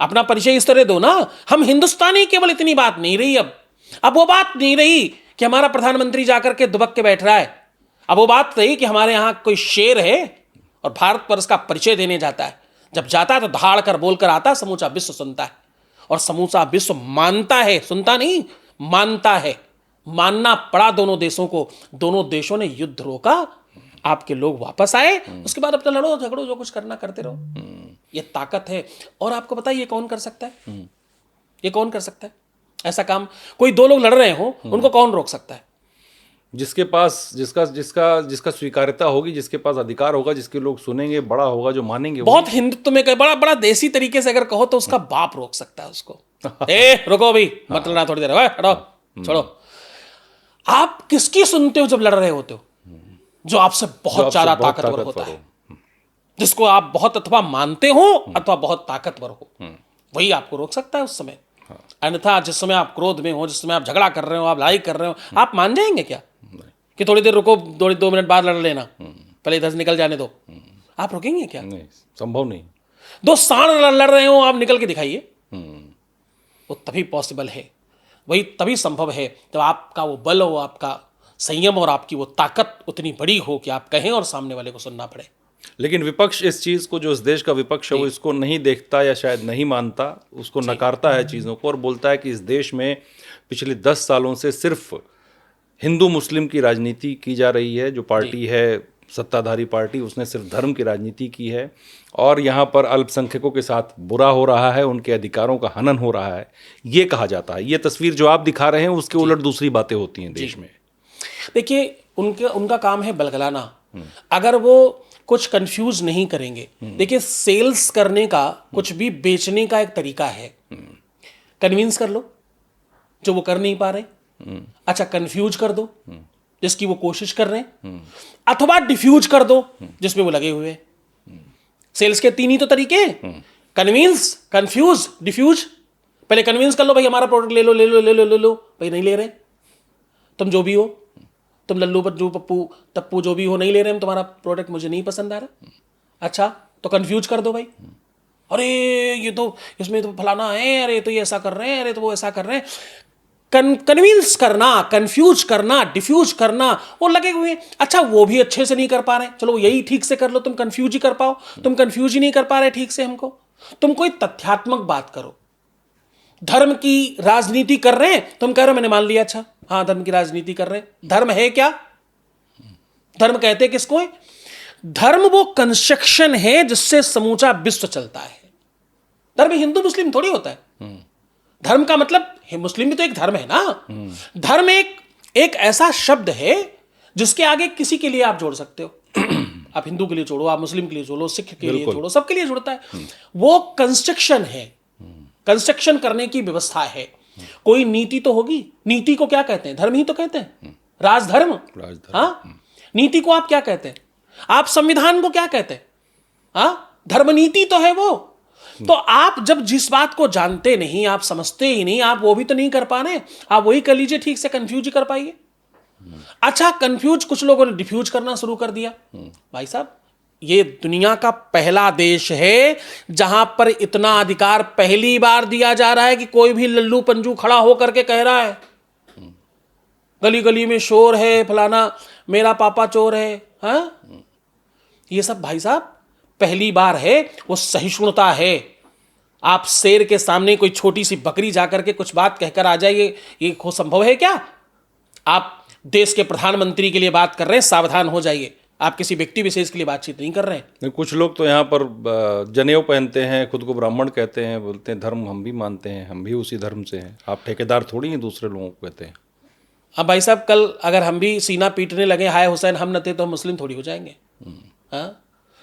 अपना परिचय इस तरह दो ना। हम हिंदुस्तानी केवल इतनी बात नहीं रही, अब वो बात नहीं रही कि हमारा प्रधानमंत्री जाकर के दुबक के बैठ रहा है। अब वो बात रही कि हमारे यहां कोई शेर है और भारतवर्ष का परिचय देने जाता है। जब जाता है तो धाड़ कर बोलकर आता है, समूचा विश्व सुनता है, और समूचा विश्व मानता है, सुनता नहीं, मानता है। मानना पड़ा दोनों देशों को, दोनों देशों ने युद्ध रोका, आपके लोग वापस आए, उसके बाद अपना लड़ो झगड़ो, जो कुछ करना करते रहो। ये ताकत है। और आपको पता है ये कौन कर सकता है? ये कौन कर सकता है ऐसा काम? कोई दो लोग लड़ रहे हो, उनको कौन रोक सकता है? जिसके पास जिसका जिसका जिसका स्वीकार्यता होगी, जिसके पास अधिकार होगा, जिसके लोग सुनेंगे, बड़ा होगा, जो मानेंगे वो। बहुत हिंदुत्व में कहे, बड़ा बड़ा देसी तरीके से अगर कहो तो उसका बाप रोक सकता है उसको। ए रुको भाई, मत लड़ना थोड़ी देर, ओए हटो, छोड़ो। आप किसकी सुनते हो जब लड़ रहे होते हो? जो आपसे बहुत ज्यादा ताकतवर होता है, जिसको आप बहुत अथवा मानते हो अथवा बहुत ताकतवर हो, वही आपको रोक सकता है उस समय। अन्यथा जिस समय आप क्रोध में हो, जिस समय आप झगड़ा कर रहे हो, आप लड़ाई कर रहे हो, आप मान जाएंगे क्या कि थोड़ी देर रुको, 2 मिनट बाद लड़ लेना, पहले इधर से निकल जाने दो? आप रोकेंगे क्या? नहीं, संभव नहीं। 2 सांड लड़ रहे हो, आप निकल के दिखाइए, वो तभी पॉसिबल है, वही तभी संभव है जब आपका वो बल हो, आपका संयम और आपकी वो ताकत उतनी बड़ी हो कि आप कहें और सामने वाले को सुनना पड़े। लेकिन विपक्ष इस चीज को, जो इस देश का विपक्ष है, वो इसको नहीं देखता या शायद नहीं मानता, उसको नकारता है चीज़ों को, और बोलता है कि इस देश में पिछले 10 सालों से सिर्फ हिंदू मुस्लिम की राजनीति की जा रही है। जो पार्टी है, सत्ताधारी पार्टी, उसने सिर्फ धर्म की राजनीति की है, और यहाँ पर अल्पसंख्यकों के साथ बुरा हो रहा है, उनके अधिकारों का हनन हो रहा है, ये कहा जाता है। ये तस्वीर जो आप दिखा रहे हैं उसके उलट दूसरी बातें होती हैं देश में। देखिए, उनका काम है बलगलाना। अगर वो कुछ कंफ्यूज नहीं करेंगे, देखिए सेल्स करने का, कुछ भी बेचने का एक तरीका है, कन्विंस कर लो जो वो कर नहीं पा रहे, अच्छा कंफ्यूज कर दो जिसकी वो कोशिश कर रहे हैं, अथवा डिफ्यूज कर दो जिसमें वो लगे हुए हैं। सेल्स के 3 ही तो तरीके हैं, कन्विंस, कंफ्यूज, डिफ्यूज। पहले कन्विंस कर लो, भाई हमारा प्रोडक्ट ले लो ले लो ले लो ले लो, भाई नहीं ले रहे, तुम जो भी हो, तुम लल्लू बज्जू पप्पू तप्पू जो भी हो, नहीं ले रहे हम तुम्हारा प्रोडक्ट, मुझे नहीं पसंद आ रहा। अच्छा तो कंफ्यूज कर दो भाई, अरे ये तो इसमें तो फलाना है, अरे तो ये ऐसा कर रहे हैं, अरे तो वो ऐसा कर रहे हैं। कन्विंस करना, कंफ्यूज करना, डिफ्यूज करना, वो लगे हुए हैं। अच्छा वो भी अच्छे से नहीं कर पा रहे, चलो यही ठीक से कर लो, तुम कंफ्यूज ही कर पाओ, तुम कंफ्यूज ही नहीं कर पा रहे ठीक से हमको, तुम कोई तथ्यात्मक बात करो। धर्म की राजनीति कर रहे हैं, तुम कह रहे हो मैंने मान लिया, अच्छा हाँ धर्म की राजनीति कर रहे हैं। धर्म है क्या? धर्म कहते किसको है? धर्म वो कंस्ट्रक्शन है जिससे समूचा विश्व चलता है। धर्म हिंदू मुस्लिम थोड़ी होता है। धर्म का मतलब मुस्लिम भी तो एक धर्म है ना। धर्म एक ऐसा शब्द है जिसके आगे किसी के लिए आप जोड़ सकते हो। आप हिंदू के लिए जोड़ो, आप मुस्लिम के लिए जोड़ो, सिख के लिए जोड़ो, सबके लिए जुड़ता है। वो कंस्ट्रक्शन है, कंस्ट्रक्शन करने की व्यवस्था है। कोई नीति तो होगी। नीति को क्या कहते हैं? धर्म ही तो कहते हैं, राजधर्म। हाँ, नीति को आप क्या कहते हैं? आप संविधान को क्या कहते हैं? हाँ, धर्म नीति तो है वो। तो आप जब जिस बात को जानते नहीं, आप समझते ही नहीं, आप वो भी तो नहीं कर पा रहे, आप वही कर लीजिए ठीक से, कंफ्यूज ही कर पाइए। अच्छा कंफ्यूज कुछ लोगों ने डिफ्यूज करना शुरू कर दिया। भाई साहब, ये दुनिया का पहला देश है जहां पर इतना अधिकार पहली बार दिया जा रहा है कि कोई भी लल्लू पंजू खड़ा होकर के कह रहा है, गली गली में शोर है, फलाना मेरा पापा चोर है। हाँ, ये सब भाई साहब पहली बार है। वो सहिष्णुता है। आप शेर के सामने कोई छोटी सी बकरी जाकर के कुछ बात कहकर आ जाइए, ये संभव है क्या? आप देश के प्रधानमंत्री के लिए बात कर रहे हैं, सावधान हो जाइए। आप किसी व्यक्ति विशेष के लिए बातचीत नहीं कर रहे हैं। कुछ लोग तो यहाँ पर जनेऊ पहनते हैं, खुद को ब्राह्मण कहते हैं, बोलते हैं धर्म हम भी मानते हैं, हम भी उसी धर्म से हैं। आप ठेकेदार थोड़ी हैं दूसरे लोगों को कहते हैं। अब भाई साहब, कल अगर हम भी सीना पीटने लगे, हाय हुसैन हम न थे, तो हम मुस्लिम थोड़ी हो जाएंगे। हाँ,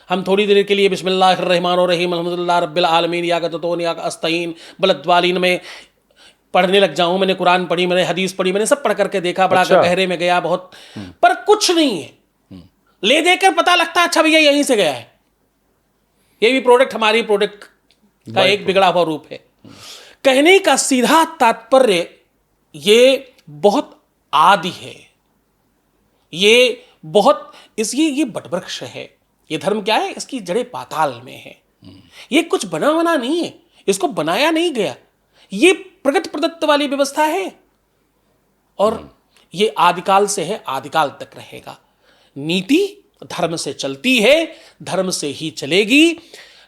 हम थोड़ी देर के लिए बिस्मिल्लाहिर्रहमानिर्रहीम अल्हम्दुलिल्लाह रब्बिल आलमीन या गततोन या अस्ताइन बलद्वालिन में पढ़ने लग जाऊं। मैंने कुरान पढ़ी, मैंने हदीस पढ़ी, मैंने सब पढ़ करके देखा, बड़ा गहरे में गया बहुत, पर कुछ नहीं है। ले देकर पता लगता अच्छा भैया यहीं से गया है। ये भी प्रोडक्ट हमारी प्रोडक्ट का एक बिगड़ा हुआ रूप है। कहने का सीधा तात्पर्य ये बहुत आदि है, ये बहुत ये बटवृक्ष है। ये धर्म क्या है? इसकी जड़ें पाताल में है। ये कुछ बना बना नहीं है, इसको बनाया नहीं गया। ये प्रगत प्रदत्त वाली व्यवस्था है और ये आदिकाल से है, आदिकाल तक रहेगा। नीति धर्म से चलती है, धर्म से ही चलेगी।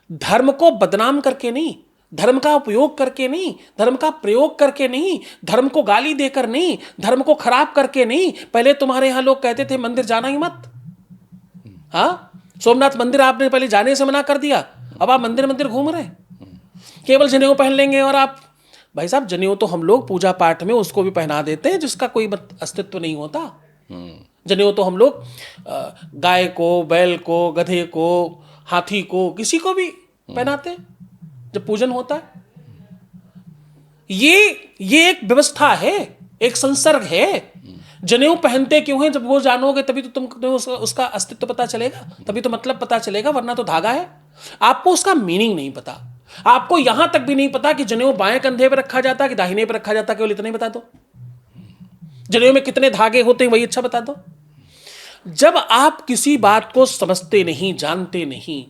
धर्म को बदनाम करके नहीं, धर्म का उपयोग करके नहीं, धर्म का प्रयोग करके नहीं, धर्म को गाली देकर नहीं, धर्म को खराब करके नहीं। पहले तुम्हारे यहां लोग कहते थे मंदिर जाना ही मत। हाँ, सोमनाथ मंदिर आपने पहले जाने से मना कर दिया, अब आप मंदिर मंदिर घूम रहे हैं। केवल जनेऊ पहन लेंगे और आप, भाई साहब जनेऊ तो हम लोग पूजा पाठ में उसको भी पहना देते हैं जिसका कोई अस्तित्व नहीं होता। जनेऊ तो हम लोग गाय को, बैल को, गधे को, हाथी को, किसी को भी पहनाते हैं जब पूजन होता है। ये एक व्यवस्था है, एक संसर्ग है। जनेऊ पहनते क्यों है, जब वो जानोगे तभी तो तुम्हें उसका अस्तित्व पता चलेगा, तभी तो मतलब पता चलेगा, वरना तो धागा है। आपको उसका मीनिंग नहीं पता, आपको यहां तक भी नहीं पता कि जनेऊ बाएं कंधे पर रखा जाता कि दाहिने पर रखा जाता, केवल इतना ही बता दो। जनेऊ में कितने धागे होते हैं वही अच्छा बता दो। जब आप किसी बात को समझते नहीं, जानते नहीं,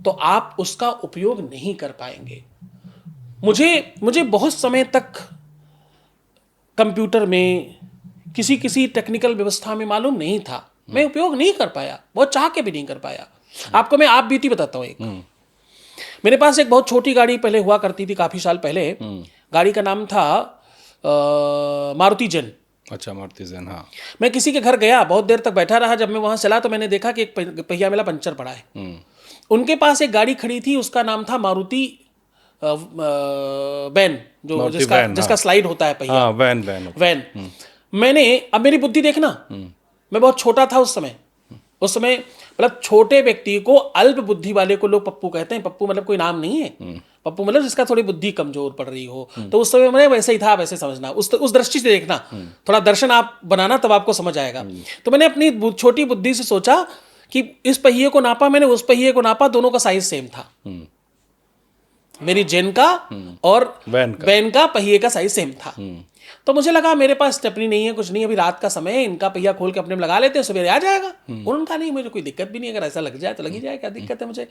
तो आप उसका उपयोग नहीं कर पाएंगे। मुझे बहुत समय तक कंप्यूटर में किसी टेक्निकल व्यवस्था में मालूम नहीं था, मैं उपयोग नहीं कर पाया, बहुत चाह के भी नहीं कर पाया। आपको मैं आप बीती बताता हूँ। एक मेरे पास एक बहुत छोटी गाड़ी पहले हुआ करती थी, काफी साल पहले। गाड़ी का नाम था मारुति जेन। अच्छा, मारुति जेन। हाँ, मैं किसी के घर गया, बहुत देर तक बैठा रहा। जब मैं वहां चला तो मैंने देखा कि एक पहिया मेरा पंचर पड़ा है। उनके पास एक गाड़ी खड़ी थी, उसका नाम था मारुति वैन, जो जिसका स्लाइड होता है पहिया। हाँ, वैन। मैंने, अब मेरी बुद्धि देखना, मैं बहुत छोटा था उस समय मतलब छोटे व्यक्ति को, अल्प बुद्धि वाले को लोग पप्पू कहते हैं। पप्पू मतलब कोई नाम नहीं है, पप्पू मतलब जिसका थोड़ी बुद्धि कमजोर पड़ रही हो। तो उस समय मैं वैसे ही था, वैसे समझना, उस दृष्टि से देखना, थोड़ा दर्शन आप बनाना, तब आपको समझ आएगा। तो मैंने अपनी छोटी बुद्धि से सोचा कि इस पहिए को नापा, मैंने उस पहिए को नापा, दोनों का साइज सेम था। मेरी जेन का और वैन का पहिए का साइज सेम था। तो मुझे लगा मेरे पास स्टेपनी नहीं है, कुछ नहीं, अभी रात का समय है, इनका पहिया खोल के अपने में लगा लेते हैं, सवेरे आ जाएगा। उन्होंने कहा नहीं, मुझे कोई दिक्कत भी नहीं, अगर ऐसा लग जाए तो लगी जाए, क्या दिक्कत है मुझे।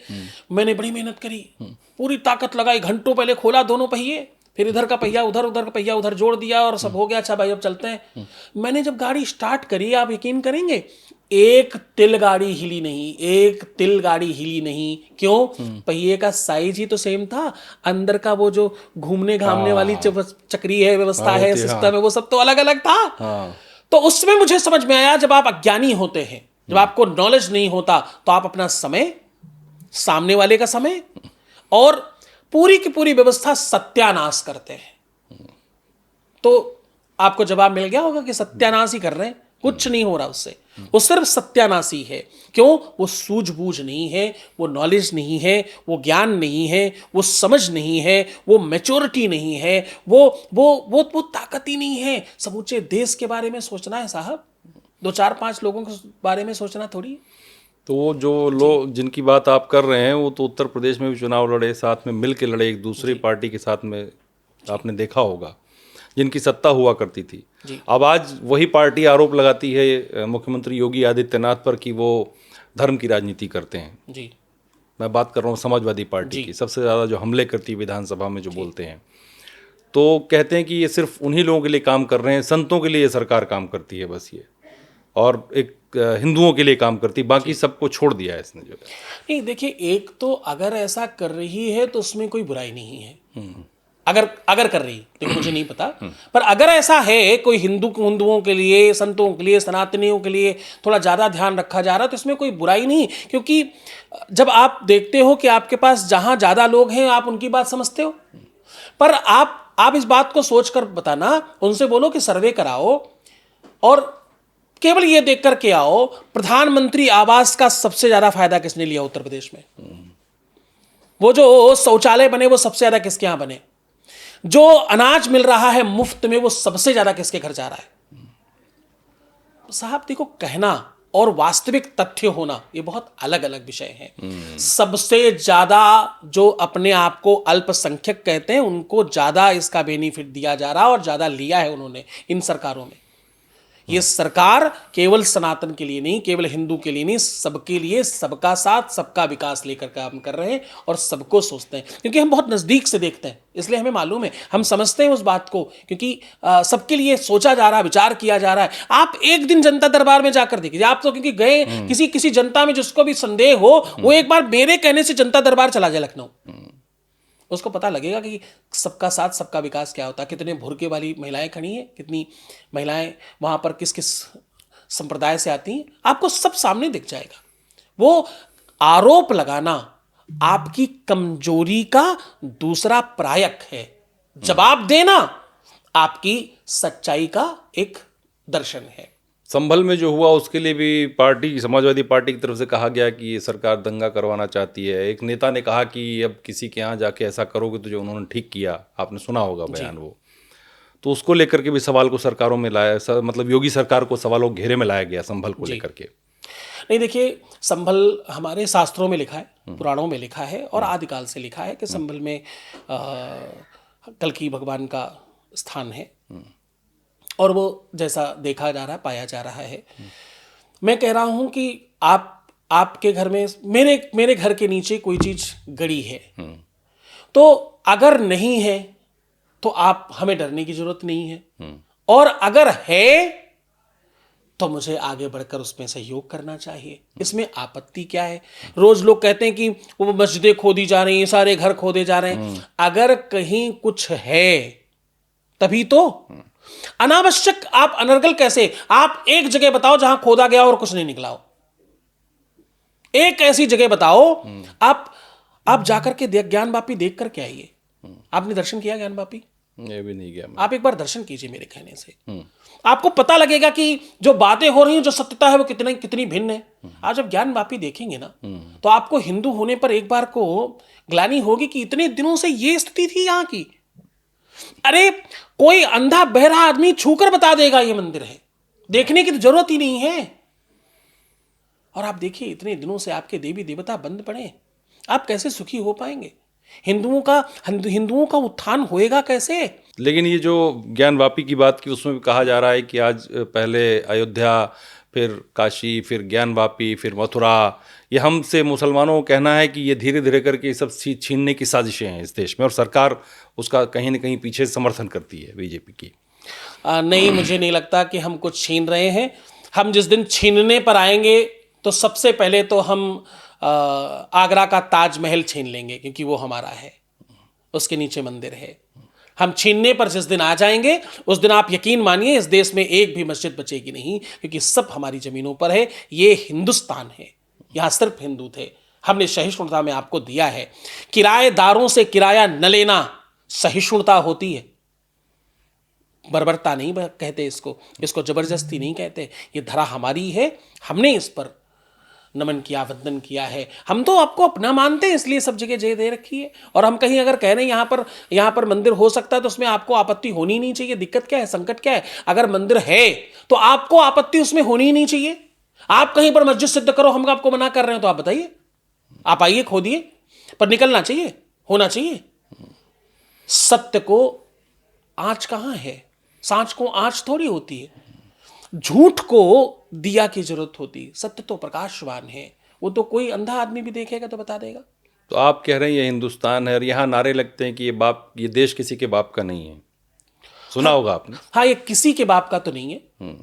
मैंने बड़ी मेहनत करी, पूरी ताकत लगाई, घंटों पहले खोला दोनों पहिए, फिर इधर का पहिया उधर, उधर का पहिया उधर जोड़ दिया, और सब हो गया। अच्छा भाई अब चलते हैं। मैंने जब गाड़ी स्टार्ट करी, आप यकीन करेंगे, एक तिल गाड़ी हिली नहीं। क्यों? पहिए का साइज ही तो सेम था, अंदर का वो जो घूमने घामने वाली चक्री है, व्यवस्था है, सिस्टम है, वो सब तो अलग अलग था। तो उसमें मुझे समझ में आया, जब आप अज्ञानी होते हैं, जब आपको नॉलेज नहीं होता, तो आप अपना समय, सामने वाले का समय और पूरी की पूरी व्यवस्था सत्यानाश करते हैं। तो आपको जवाब मिल गया होगा कि सत्यानाश ही कर रहे हैं, कुछ नहीं हो रहा उससे, वो सिर्फ सत्यानाशी है। क्यों? वो सूझबूझ नहीं है, वो नॉलेज नहीं है, वो ज्ञान नहीं है, वो समझ नहीं है, वो मैच्योरिटी नहीं है, वो ताकत ही नहीं है। समूचे देश के बारे में सोचना है साहब, 2-4-5 लोगों के बारे में सोचना थोड़ी। तो वो जो लोग जिनकी बात आप कर रहे हैं, वो तो उत्तर प्रदेश में भी चुनाव लड़े, साथ में मिल के लड़े एक दूसरी पार्टी के साथ में, आपने देखा होगा, जिनकी सत्ता हुआ करती थी। अब आज वही पार्टी आरोप लगाती है मुख्यमंत्री योगी आदित्यनाथ पर कि वो धर्म की राजनीति करते हैं। जी, मैं बात कर रहा हूँ समाजवादी पार्टी की, सबसे ज़्यादा जो हमले करती है विधानसभा में, जो बोलते हैं, तो कहते हैं कि ये सिर्फ उन्हीं लोगों के लिए काम कर रहे हैं, संतों के लिए ये सरकार काम करती है बस, ये और एक हिंदुओं के लिए काम करती, बाकी सबको छोड़ दिया है इसने। जो नहीं, देखिए, एक तो अगर ऐसा कर रही है तो उसमें कोई बुराई नहीं है, अगर कर रही, देखो मुझे नहीं पता, पर अगर ऐसा है, कोई हिंदुओं के लिए, संतों के लिए, सनातनियों के लिए थोड़ा ज़्यादा ध्यान रखा जा रहा है, तो इसमें कोई बुराई नहीं। क्योंकि जब आप देखते हो कि आपके पास जहाँ ज़्यादा लोग हैं, आप उनकी बात समझते हो, पर आप इस बात को सोच कर बताना, उनसे बोलो कि सर्वे कराओ और केवल ये देख कर के आओ, प्रधानमंत्री आवास का सबसे ज़्यादा फायदा किसने लिया उत्तर प्रदेश में? वो जो शौचालय बने, वो सबसे ज़्यादा किसके यहाँ बने? जो अनाज मिल रहा है मुफ्त में, वो सबसे ज्यादा किसके घर जा रहा है? साहब देखो, कहना और वास्तविक तथ्य होना ये बहुत अलग अलग विषय हैं। सबसे ज्यादा जो अपने आप को अल्पसंख्यक कहते हैं, उनको ज्यादा इसका बेनिफिट दिया जा रहा है और ज्यादा लिया है उन्होंने इन सरकारों में। ये सरकार केवल सनातन के लिए नहीं, केवल हिंदू के लिए नहीं, सबके लिए, सबका साथ, सबका विकास लेकर काम कर रहे हैं और सबको सोचते हैं। क्योंकि हम बहुत नज़दीक से देखते हैं, इसलिए हमें मालूम है, हम समझते हैं उस बात को, क्योंकि सबके लिए सोचा जा रहा है, विचार किया जा रहा है। आप एक दिन जनता दरबार में जाकर देखिए, आप तो क्योंकि गए, किसी जनता में जिसको भी संदेह हो, वो एक बार मेरे कहने से जनता दरबार चला जाए लखनऊ, उसको पता लगेगा कि सबका साथ सबका विकास क्या होता है। कितने भुरके वाली महिलाएं खड़ी हैं, कितनी महिलाएं वहाँ पर किस किस संप्रदाय से आती हैं, आपको सब सामने दिख जाएगा। वो आरोप लगाना आपकी कमजोरी का दूसरा प्रायक है, जवाब देना आपकी सच्चाई का एक दर्शन है। संभल में जो हुआ उसके लिए भी पार्टी, समाजवादी पार्टी की तरफ से कहा गया कि ये सरकार दंगा करवाना चाहती है। एक नेता ने कहा कि अब किसी के यहाँ जाके ऐसा करोगे तो जो उन्होंने ठीक किया, आपने सुना होगा बयान वो, तो उसको लेकर के भी सवाल को सरकारों में लाया, मतलब योगी सरकार को सवालों के घेरे में लाया गया संभल को लेकर के। नहीं, देखिए, संभल हमारे शास्त्रों में लिखा है, पुराणों में लिखा है और आदिकाल से लिखा है कि संभल में कल्कि भगवान का स्थान है और वो जैसा देखा जा रहा है, पाया जा रहा है। मैं कह रहा हूं कि आपके घर में, मेरे घर के नीचे कोई चीज गड़ी है, तो अगर नहीं है तो आप, हमें डरने की जरूरत नहीं है, और अगर है तो मुझे आगे बढ़कर उसमें सहयोग करना चाहिए। इसमें आपत्ति क्या है? रोज लोग कहते हैं कि वो मस्जिदें खोदी जा रही हैं, सारे घर खोदे जा रहे हैं। अगर कहीं कुछ है तभी तो। अनावश्यक आप अनर्गल कैसे? आप एक जगह बताओ जहां खोदा गया और कुछ नहीं निकला हो। एक ऐसी जगह बताओ। आप जाकर के ज्ञान वापी देख करके आइए। आपने दर्शन किया ज्ञान वापी? ये भी नहीं गया मैं। आप एक बार दर्शन कीजिए मेरे कहने से, आपको पता लगेगा कि जो बातें हो रही हैं, जो सत्यता है वो कितनी भिन्न है। आप जब ज्ञान वापी देखेंगे ना, तो आपको हिंदू होने पर एक बार को ग्लानि होगी कि इतने दिनों से ये स्थिति थी यहां की। अरे, कोई अंधा बहरा आदमी छूकर बता देगा ये मंदिर है, देखने की तो जरूरत ही नहीं है। और आप देखिए, इतने दिनों से आपके देवी देवता बंद पड़े, आप कैसे सुखी हो पाएंगे? हिंदुओं का उत्थान होएगा कैसे? लेकिन ये जो ज्ञान वापी की बात की, उसमें भी कहा जा रहा है कि आज पहले अयोध्या, फिर काशी, फिर ज्ञान वापी, फिर मथुरा, ये हमसे मुसलमानों को कहना है कि ये धीरे धीरे करके ये सब छीनने की साजिशें हैं इस देश में, और सरकार उसका कहीं ना कहीं पीछे समर्थन करती है बीजेपी की। नहीं, मुझे नहीं लगता कि हम कुछ छीन रहे हैं। हम जिस दिन छीनने पर आएंगे तो सबसे पहले तो हम आगरा का ताजमहल छीन लेंगे, क्योंकि वो हमारा है, उसके नीचे मंदिर है। हम छीनने पर जिस दिन आ जाएंगे, उस दिन आप यकीन मानिए इस देश में एक भी मस्जिद बचेगी नहीं, क्योंकि सब हमारी जमीनों पर है। ये हिंदुस्तान है, यहाँ सिर्फ हिंदू थे। हमने सहिष्णुता में आपको दिया है। किराएदारों से किराया न लेना सहिष्णुता होती है। बर्बरता नहीं कहते इसको जबरदस्ती नहीं कहते। ये धरा हमारी है, हमने इस पर नमन किया, वंदन किया है। हम तो आपको अपना मानते हैं, इसलिए सब जगह जय दे रखी है। और हम कहीं अगर कह रहे हैं यहाँ पर मंदिर हो सकता है, तो उसमें आपको आपत्ति होनी नहीं चाहिए। दिक्कत क्या है, संकट क्या है? अगर मंदिर है तो आपको आपत्ति उसमें होनी ही नहीं चाहिए। आप कहीं पर मस्जिद सिद्ध करो, हम आपको मना कर रहे हैं, तो आप बताइए, आप आइए, खोदिए, पर निकलना चाहिए, होना चाहिए। सत्य को आंच कहां है? सांच को आंच थोड़ी होती है। झूठ को दिया की जरूरत होती। सत्य तो प्रकाशवान है, वो तो कोई अंधा आदमी भी देखेगा तो बता देगा। तो आप कह रहे हैं ये हिंदुस्तान है, और यहाँ नारे लगते हैं कि ये देश किसी के बाप का नहीं है। सुना होगा आपने। हाँ, ये किसी के बाप का तो नहीं है।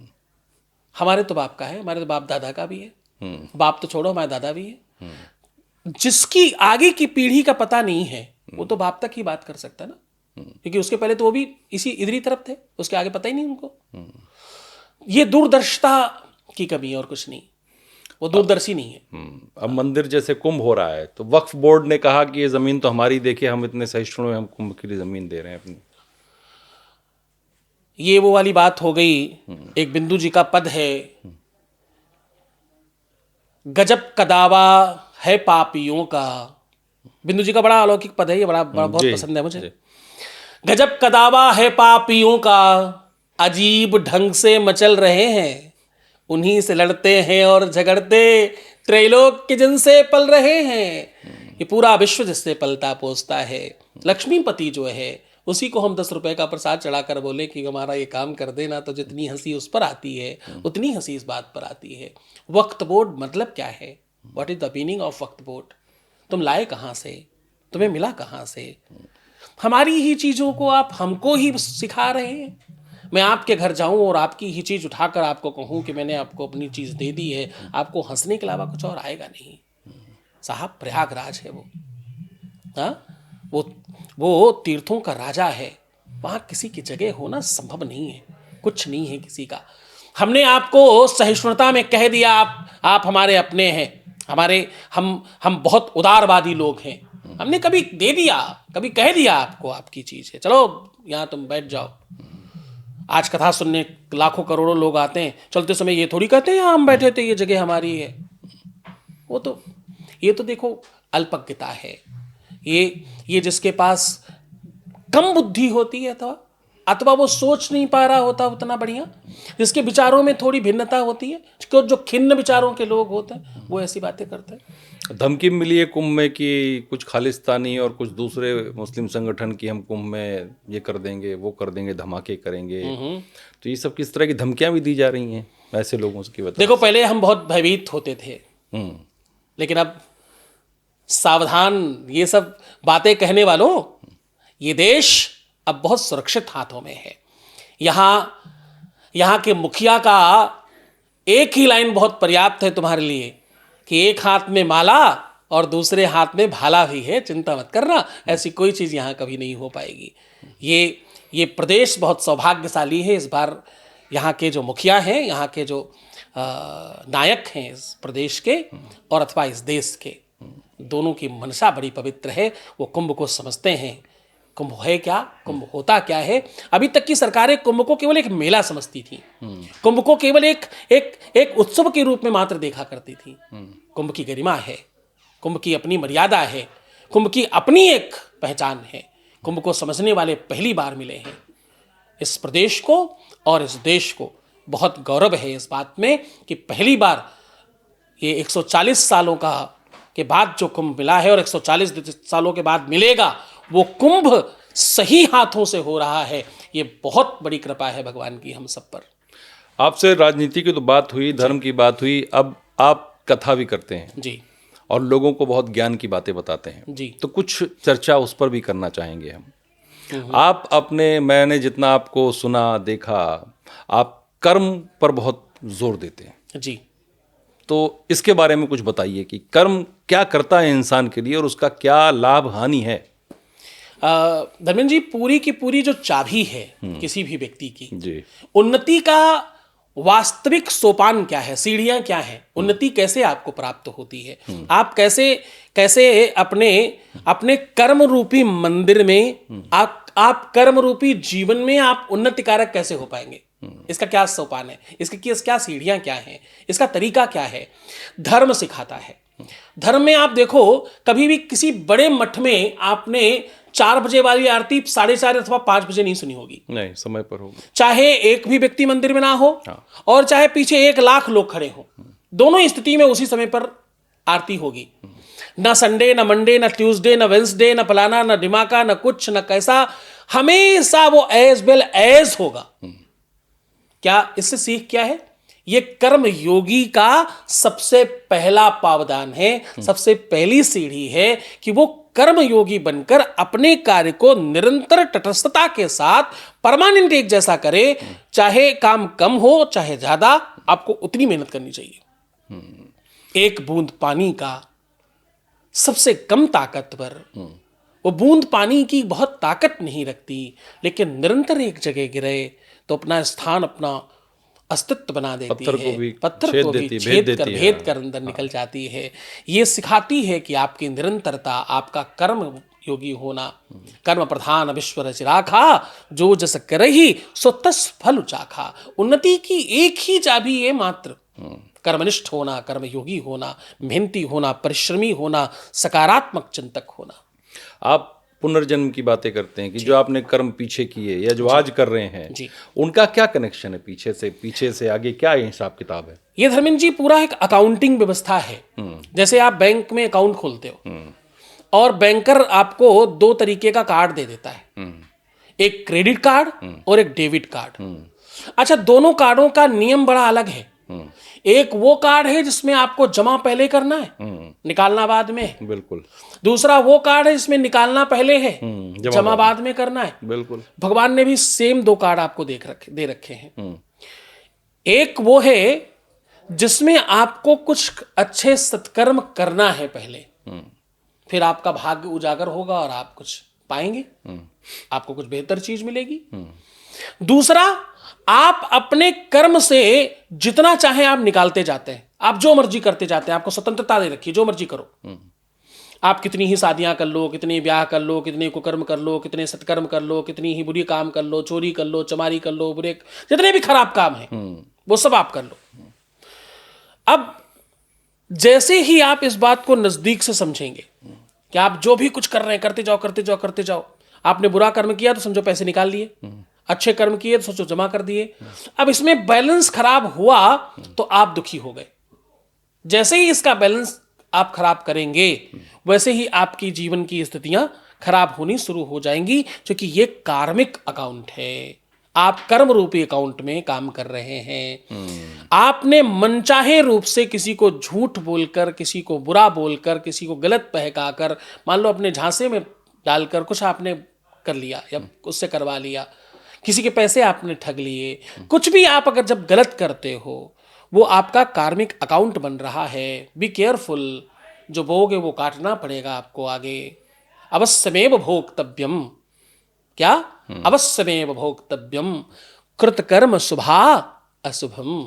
हमारे तो बाप का है, हमारे तो बाप दादा का भी है। बाप तो छोड़ो, हमारे दादा भी है। जिसकी आगे की पीढ़ी का पता नहीं है, वो तो बाप तक ही बात कर सकता है ना, क्योंकि उसके पहले तो वो भी इधर ही तरफ थे, उसके आगे पता ही नहीं उनको। ये दूरदर्शिता की कमी है और कुछ नहीं, वो दूरदर्शी नहीं है। अब मंदिर जैसे कुंभ हो रहा है, तो वक्फ बोर्ड ने कहा कि ये जमीन तो हमारी, देखिए हम इतने सहिष्णु हैं, हम कुंभ के लिए जमीन दे रहे हैं अपनी। ये वो वाली बात हो गई। एक बिंदु जी का पद है, गजब का दावा है पापियों का। बिंदु जी का बड़ा अलौकिक पद है ये, बड़ा बहुत पसंद है मुझे। गजब का दावा है पापियों का, अजीब ढंग से मचल रहे हैं, उन्हीं से लड़ते हैं और झगड़ते, त्रैलोक्य जिनसे पल रहे हैं। ये पूरा विश्व जिससे पलता पोसता है। लक्ष्मीपति जो है, उसी को हम 10 रुपए का प्रसाद चढ़ाकर बोले कि हमारा ये काम कर देना, तो जितनी हंसी उस पर आती है, उतनी हंसी इस बात पर आती है। वक्त बोर्ड मतलब क्या है? What is the meaning of वक्त बोर्ड? तुम लाए कहाँ से? तुम्हें मिला कहाँ से? हमारी ही चीज़ों को आप हमको ही सिखा रहे हैं। मैं आपके घर जाऊं और आपकी ही चीज़ उठाकर आपको कहूं कि मैंने आपको अपनी चीज़ दे दी है, आपको हंसने के अलावा कुछ और आएगा नहीं। साहब, प्रयागराज है वो, हाँ, वो तीर्थों का राजा है। वहाँ किसी की जगह होना संभव नहीं है, कुछ नहीं है किसी का। हमने आपको सहिष्णुता में कह दिया, आप हमारे अपने हैं, हम बहुत उदारवादी लोग हैं। हमने कभी दे दिया, कभी कह दिया आपको आपकी चीज़ है, चलो यहाँ तुम बैठ जाओ। आज कथा सुनने लाखों करोड़ों लोग आते हैं, चलते समय ये थोड़ी कहते हैं यहाँ हम बैठे थे, ये जगह हमारी है। ये तो देखो अल्पज्ञता है। ये जिसके पास कम बुद्धि होती है अथवा वो सोच नहीं पा रहा होता उतना बढ़िया, जिसके विचारों में थोड़ी भिन्नता होती है, जो खिन्न विचारों के लोग होते हैं, वो ऐसी बातें करते हैं। धमकी मिली है कुंभ में कि कुछ खालिस्तानी और कुछ दूसरे मुस्लिम संगठन की हम कुंभ में ये कर देंगे, वो कर देंगे, धमाके करेंगे। तो ये सब किस तरह की धमकियां भी दी जा रही हैं ऐसे लोगों की वजह? देखो, पहले हम बहुत भयभीत होते थे, लेकिन अब सावधान, ये सब बातें कहने वालों, ये देश अब बहुत सुरक्षित हाथों में है। यहाँ के मुखिया का एक ही लाइन बहुत पर्याप्त है तुम्हारे लिए कि एक हाथ में माला और दूसरे हाथ में भाला भी है, चिंता मत करना, ऐसी कोई चीज़ यहाँ कभी नहीं हो पाएगी। ये प्रदेश बहुत सौभाग्यशाली है। इस बार यहाँ के जो मुखिया हैं, यहाँ के जो नायक हैं इस प्रदेश के और अथवा इस देश के, दोनों की मनसा बड़ी पवित्र है। वो कुंभ को समझते हैं। कुंभ है क्या, कुंभ होता क्या है? अभी तक की सरकारें कुंभ को केवल एक मेला समझती थी, कुंभ को केवल एक उत्सव के रूप में मात्र देखा करती थी। कुंभ की गरिमा है, कुंभ की अपनी मर्यादा है, कुंभ की अपनी एक पहचान है। कुंभ को समझने वाले पहली बार मिले हैं। इस प्रदेश को और इस देश को बहुत गौरव है इस बात में कि पहली बार ये 140 सालों के बाद जो कुंभ मिला है और 140 सालों के बाद मिलेगा, वो कुंभ सही हाथों से हो रहा है। ये बहुत बड़ी कृपा है भगवान की हम सब पर। आपसे राजनीति की तो बात हुई, धर्म की बात हुई, अब आप कथा भी करते हैं जी, और लोगों को बहुत ज्ञान की बातें बताते हैं जी। तो कुछ चर्चा उस पर भी करना चाहेंगे हम। मैंने जितना आपको सुना देखा, आप कर्म पर बहुत जोर देते हैं जी। तो इसके बारे में कुछ बताइए कि कर्म क्या करता है इंसान के लिए और उसका क्या लाभ हानि है? धर्मेंद्र जी, पूरी की पूरी जो चाबी है किसी भी व्यक्ति की जी, उन्नति का वास्तविक सोपान क्या है, सीढ़ियां क्या है, उन्नति कैसे आपको प्राप्त होती है, आप कैसे अपने कर्म रूपी मंदिर में आप कर्म रूपी जीवन में आप उन्नति कारक कैसे हो पाएंगे? इसका क्या सोपान है, इसकी क्या सीढ़ियां क्या हैं, इसका तरीका क्या है? धर्म सिखाता है। धर्म में आप देखो, कभी भी किसी बड़े मठ में आपने 4 बजे वाली आरती 4:30 अथवा 5 बजे नहीं सुनी होगी। नहीं, समय पर होगी। चाहे एक भी व्यक्ति मंदिर में ना हो और चाहे पीछे 1 लाख लोग खड़े हो, दोनों स्थिति में उसी समय पर आरती होगी। न संडे, न मंडे, न ट्यूसडे, न वेंसडे, न फलाना, न डिमाका, न कुछ, न कैसा, हमेशा वो एज वेल एज होगा। क्या इससे सीख क्या है? ये कर्म योगी का सबसे पहला पावदान है, सबसे पहली सीढ़ी है कि वो कर्म योगी बनकर अपने कार्य को निरंतर तटस्थता के साथ परमानेंट एक जैसा करे। चाहे काम कम हो चाहे ज्यादा, आपको उतनी मेहनत करनी चाहिए। एक बूंद पानी का सबसे कम ताकतवर, वो बूंद पानी की बहुत ताकत नहीं रखती, लेकिन निरंतर एक जगह गिरे तो अपना स्थान, अपना अस्तित्व बना देती है। पत्थर को भी भेद कर अंदर निकल जाती है। ये सिखाती है कि आपकी निरंतरता, आपका कर्म योगी होना। कर्म प्रधान विश्व रचिराखा, जो जस करही सो तस फल चाखा। उन्नति की एक ही चाबी है मात्र, कर्मनिष्ठ होना, कर्मयोगी होना, मेहनती होना, परिश्रमी होना, सकारात्मक चिंतक होना। आप पुनर्जन्म की बातें करते हैं कि जो आपने कर्म पीछे किए या जो आज कर रहे हैं, जी, उनका क्या कनेक्शन है पीछे से आगे, क्या हिसाब किताब है? ये धर्मेंद्र जी पूरा एक अकाउंटिंग व्यवस्था है। जैसे आप बैंक में अकाउंट खोलते हो और बैंकर आपको 2 तरीके का कार्ड दे देता है, एक क्रेडिट कार्ड और एक डेबिट कार्ड। अच्छा, दोनों कार्डों का नियम बड़ा अलग है। एक वो कार्ड है जिसमें आपको जमा पहले करना है, निकालना बाद में है। बिल्कुल। दूसरा वो कार्ड है जिसमें निकालना पहले है, जमा बाद में करना है। बिल्कुल। भगवान ने भी सेम 2 कार्ड आपको दे रखे हैं। एक वो है जिसमें आपको कुछ अच्छे सत्कर्म करना है पहले, फिर आपका भाग्य उजागर होगा और आप कुछ पाएंगे, आपको कुछ बेहतर चीज मिलेगी। दूसरा, आप अपने कर्म से जितना चाहे आप निकालते जाते हैं, आप जो मर्जी करते जाते हैं, आपको स्वतंत्रता दे रखी है, जो मर्जी करो। आप कितनी ही शादियां कर लो, कितने ब्याह कर लो, कितने कुकर्म कर लो, कितने सत्कर्म कर लो, कितनी ही बुरी काम कर लो, चोरी कर लो, चमारी कर लो, बुरे जितने भी खराब काम हैं वो सब आप कर लो। अब जैसे ही आप इस बात को नजदीक से समझेंगे कि आप जो भी कुछ कर रहे हैं करते जाओ करते जाओ करते जाओ। आपने बुरा कर्म किया तो समझो पैसे निकाल लिए, अच्छे कर्म किए तो सोचो जमा कर दिए। अब इसमें बैलेंस खराब हुआ तो आप दुखी हो गए। जैसे ही इसका बैलेंस आप खराब करेंगे वैसे ही आपकी जीवन की स्थितियां खराब होनी शुरू हो जाएंगी, क्योंकि ये कार्मिक अकाउंट है। आप कर्म रूपी अकाउंट में काम कर रहे हैं। आपने मनचाहे रूप से किसी को झूठ बोलकर, किसी को बुरा बोलकर, किसी को गलत बहकाकर, मान लो अपने झांसे में डालकर कुछ आपने कर लिया या उससे करवा लिया, किसी के पैसे आपने ठग लिए, कुछ भी आप अगर जब गलत करते हो वो आपका कार्मिक अकाउंट बन रहा है। बी केयरफुल, जो बोगे वो काटना पड़ेगा आपको आगे। अवश्यमेव भोक्तव्यम, क्या अवश्यमेव भोक्तव्यम कृतकर्म शुभा अशुभम।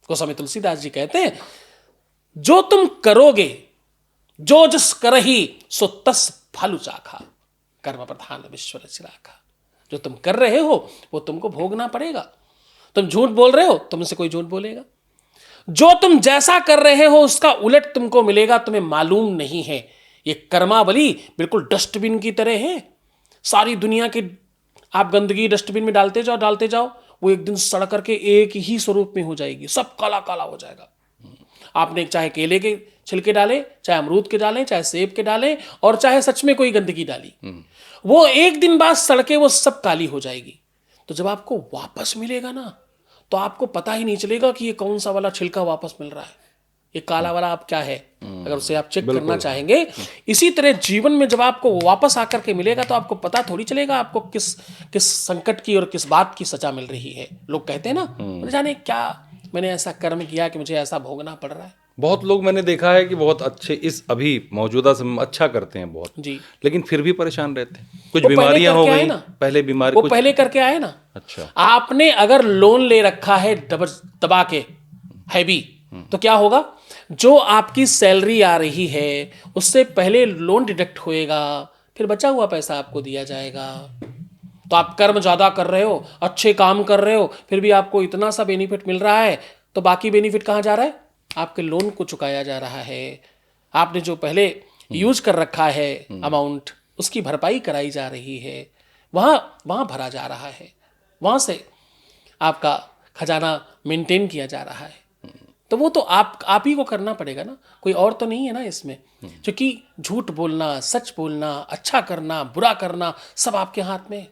गोस्वामी तुलसीदास जी कहते हैं जो तुम करोगे, जो जस करही सो तस फल चाखा, कर्म प्रधान विश्व रचिराखा। जो तुम कर रहे हो वो तुमको भोगना पड़ेगा। तुम झूठ बोल रहे हो, तुमसे कोई झूठ बोलेगा। जो तुम जैसा कर रहे हो उसका उलट तुमको मिलेगा, तुम्हें मालूम नहीं है। ये कर्मावली बिल्कुल डस्टबिन की तरह है। सारी दुनिया की आप गंदगी डस्टबिन में डालते जाओ, वो एक दिन सड़ करके एक ही स्वरूप में हो जाएगी, सब काला काला हो जाएगा। आपने चाहे केले के छिलके डाले, चाहे अमरूद के डालें, चाहे सेब के डालें, और चाहे सच में कोई गंदगी डाली, वो एक दिन बाद सड़के वो सब काली हो जाएगी। तो जब आपको वापस मिलेगा ना तो आपको पता ही नहीं चलेगा कि ये कौन सा वाला छिलका वापस मिल रहा है, ये काला वाला आप क्या है, अगर उसे आप चेक करना चाहेंगे। इसी तरह जीवन में जब आपको वापस आकर के मिलेगा तो आपको पता थोड़ी चलेगा आपको किस संकट की और किस बात की सजा मिल रही है। लोग कहते हैं ना, जाने क्या मैंने ऐसा कर्म किया कि मुझे ऐसा भोगना पड़ रहा है। बहुत लोग मैंने देखा है कि बहुत अच्छे इस अभी मौजूदा समय में अच्छा करते हैं बहुत जी, लेकिन फिर भी परेशान रहते हैं। कुछ वो बीमारियां हो पहले करके गई आए ना। पहले बीमारी वो कुछ पहले करके आए ना। अच्छा, आपने अगर लोन ले रखा है दबा के हैवी, तो क्या होगा, जो आपकी सैलरी आ रही है उससे पहले लोन डिडक्ट होएगा, फिर बचा हुआ पैसा आपको दिया जाएगा। तो आप कर्म ज्यादा कर रहे हो, अच्छे काम कर रहे हो, फिर भी आपको इतना सा बेनिफिट मिल रहा है, तो बाकी बेनिफिट कहाँ जा रहा है, आपके लोन को चुकाया जा रहा है। आपने जो पहले यूज कर रखा है अमाउंट, उसकी भरपाई कराई जा रही है, वहाँ भरा जा रहा है, वहाँ से आपका खजाना मेंटेन किया जा रहा है। तो वो तो आप ही को करना पड़ेगा ना, कोई और तो नहीं है ना इसमें। क्योंकि झूठ बोलना, सच बोलना, अच्छा करना, बुरा करना, सब आपके हाथ में,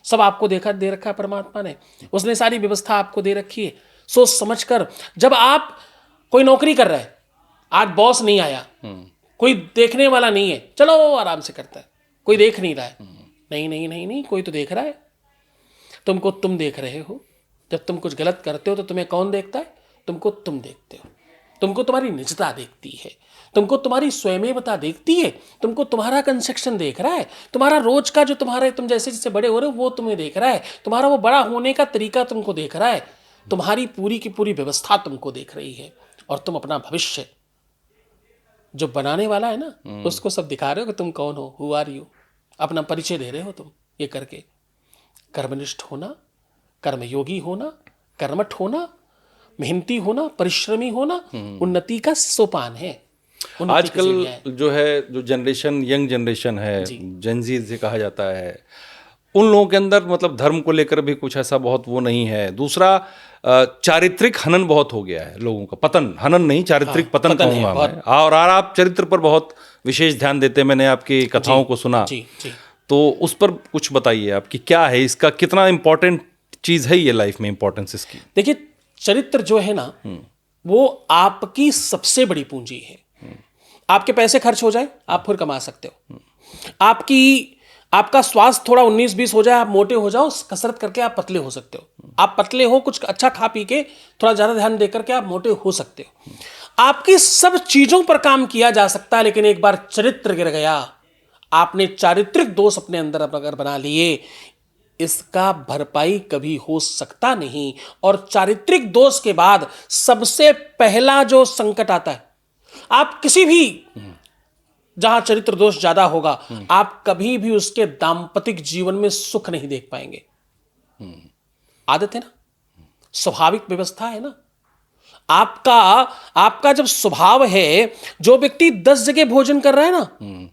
सब आपको दे रखा है परमात्मा ने। उसने सारी व्यवस्था आपको दे रखी है। सोच समझ कर, जब आप कोई नौकरी कर रहा है, आज बॉस नहीं आया, कोई देखने वाला नहीं है, चलो वो आराम से करता है, कोई देख नहीं रहा है, नहीं, कोई तो देख रहा है। तुमको तुम देख रहे हो। जब तुम कुछ गलत करते हो तो तुम्हें कौन देखता है, तुमको तुम देखते हो, तुमको तुम्हारी निजता देखती है, तुमको तुम्हारी स्वयमेवता देखती है, तुमको तुम्हारा कंस्ट्रक्शन देख रहा है, तुम्हारा रोज का जो तुम जैसे जैसे बड़े हो रहे हो वो तुम्हें देख रहा है, तुम्हारा वो बड़ा होने का तरीका तुमको देख रहा है, तुम्हारी पूरी की पूरी व्यवस्था तुमको देख रही है। और तुम अपना भविष्य जो बनाने वाला है ना, उसको सब दिखा रहे हो कि तुम कौन हो, हु आर यू, अपना परिचय दे रहे हो तुम ये करके। कर्मनिष्ठ होना, कर्मयोगी होना, कर्मठ होना, मेहनती होना, परिश्रमी होना उन्नति का सोपान है। आजकल जो है, जो जनरेशन, यंग जनरेशन है, जेनजी से कहा जाता है, उन लोगों के अंदर मतलब धर्म को लेकर भी कुछ ऐसा बहुत वो नहीं है। दूसरा, चारित्रिक हनन बहुत हो गया है लोगों का, पतन, हनन नहीं, चारित्रिक पतन कहूँगा मैं। और आप चरित्र पर बहुत विशेष ध्यान देते हैं, मैंने आपकी कथाओं को सुना। जी। तो उस पर कुछ बताइए आपकी क्या है, इसका कितना इंपॉर्टेंट चीज़ है ये लाइफ में, इंपॉर्टेंस इसकी। देखिए, चरित्र जो है ना वो आपकी सबसे बड़ी पूंजी है। आपके पैसे खर्च हो जाए आप फिर कमा सकते हो, आपका स्वास्थ्य थोड़ा 19-20 हो जाए, आप मोटे हो जाओ, कसरत करके आप पतले हो सकते हो, आप पतले हो कुछ अच्छा खा पी के थोड़ा ज़्यादा ध्यान देकर के आप मोटे हो सकते हो। आपकी सब चीज़ों पर काम किया जा सकता है, लेकिन एक बार चरित्र गिर गया, आपने चारित्रिक दोष अपने अंदर अगर बना लिए, इसका भरपाई कभी हो सकता नहीं। और चारित्रिक दोष के बाद सबसे पहला जो संकट आता है, आप किसी भी जहां चरित्र दोष ज्यादा होगा, आप कभी भी उसके दाम्पतिक जीवन में सुख नहीं देख पाएंगे। आदत है ना, स्वाभाविक व्यवस्था है ना। आपका जब स्वभाव है, जो व्यक्ति 10 जगह भोजन कर रहा है ना,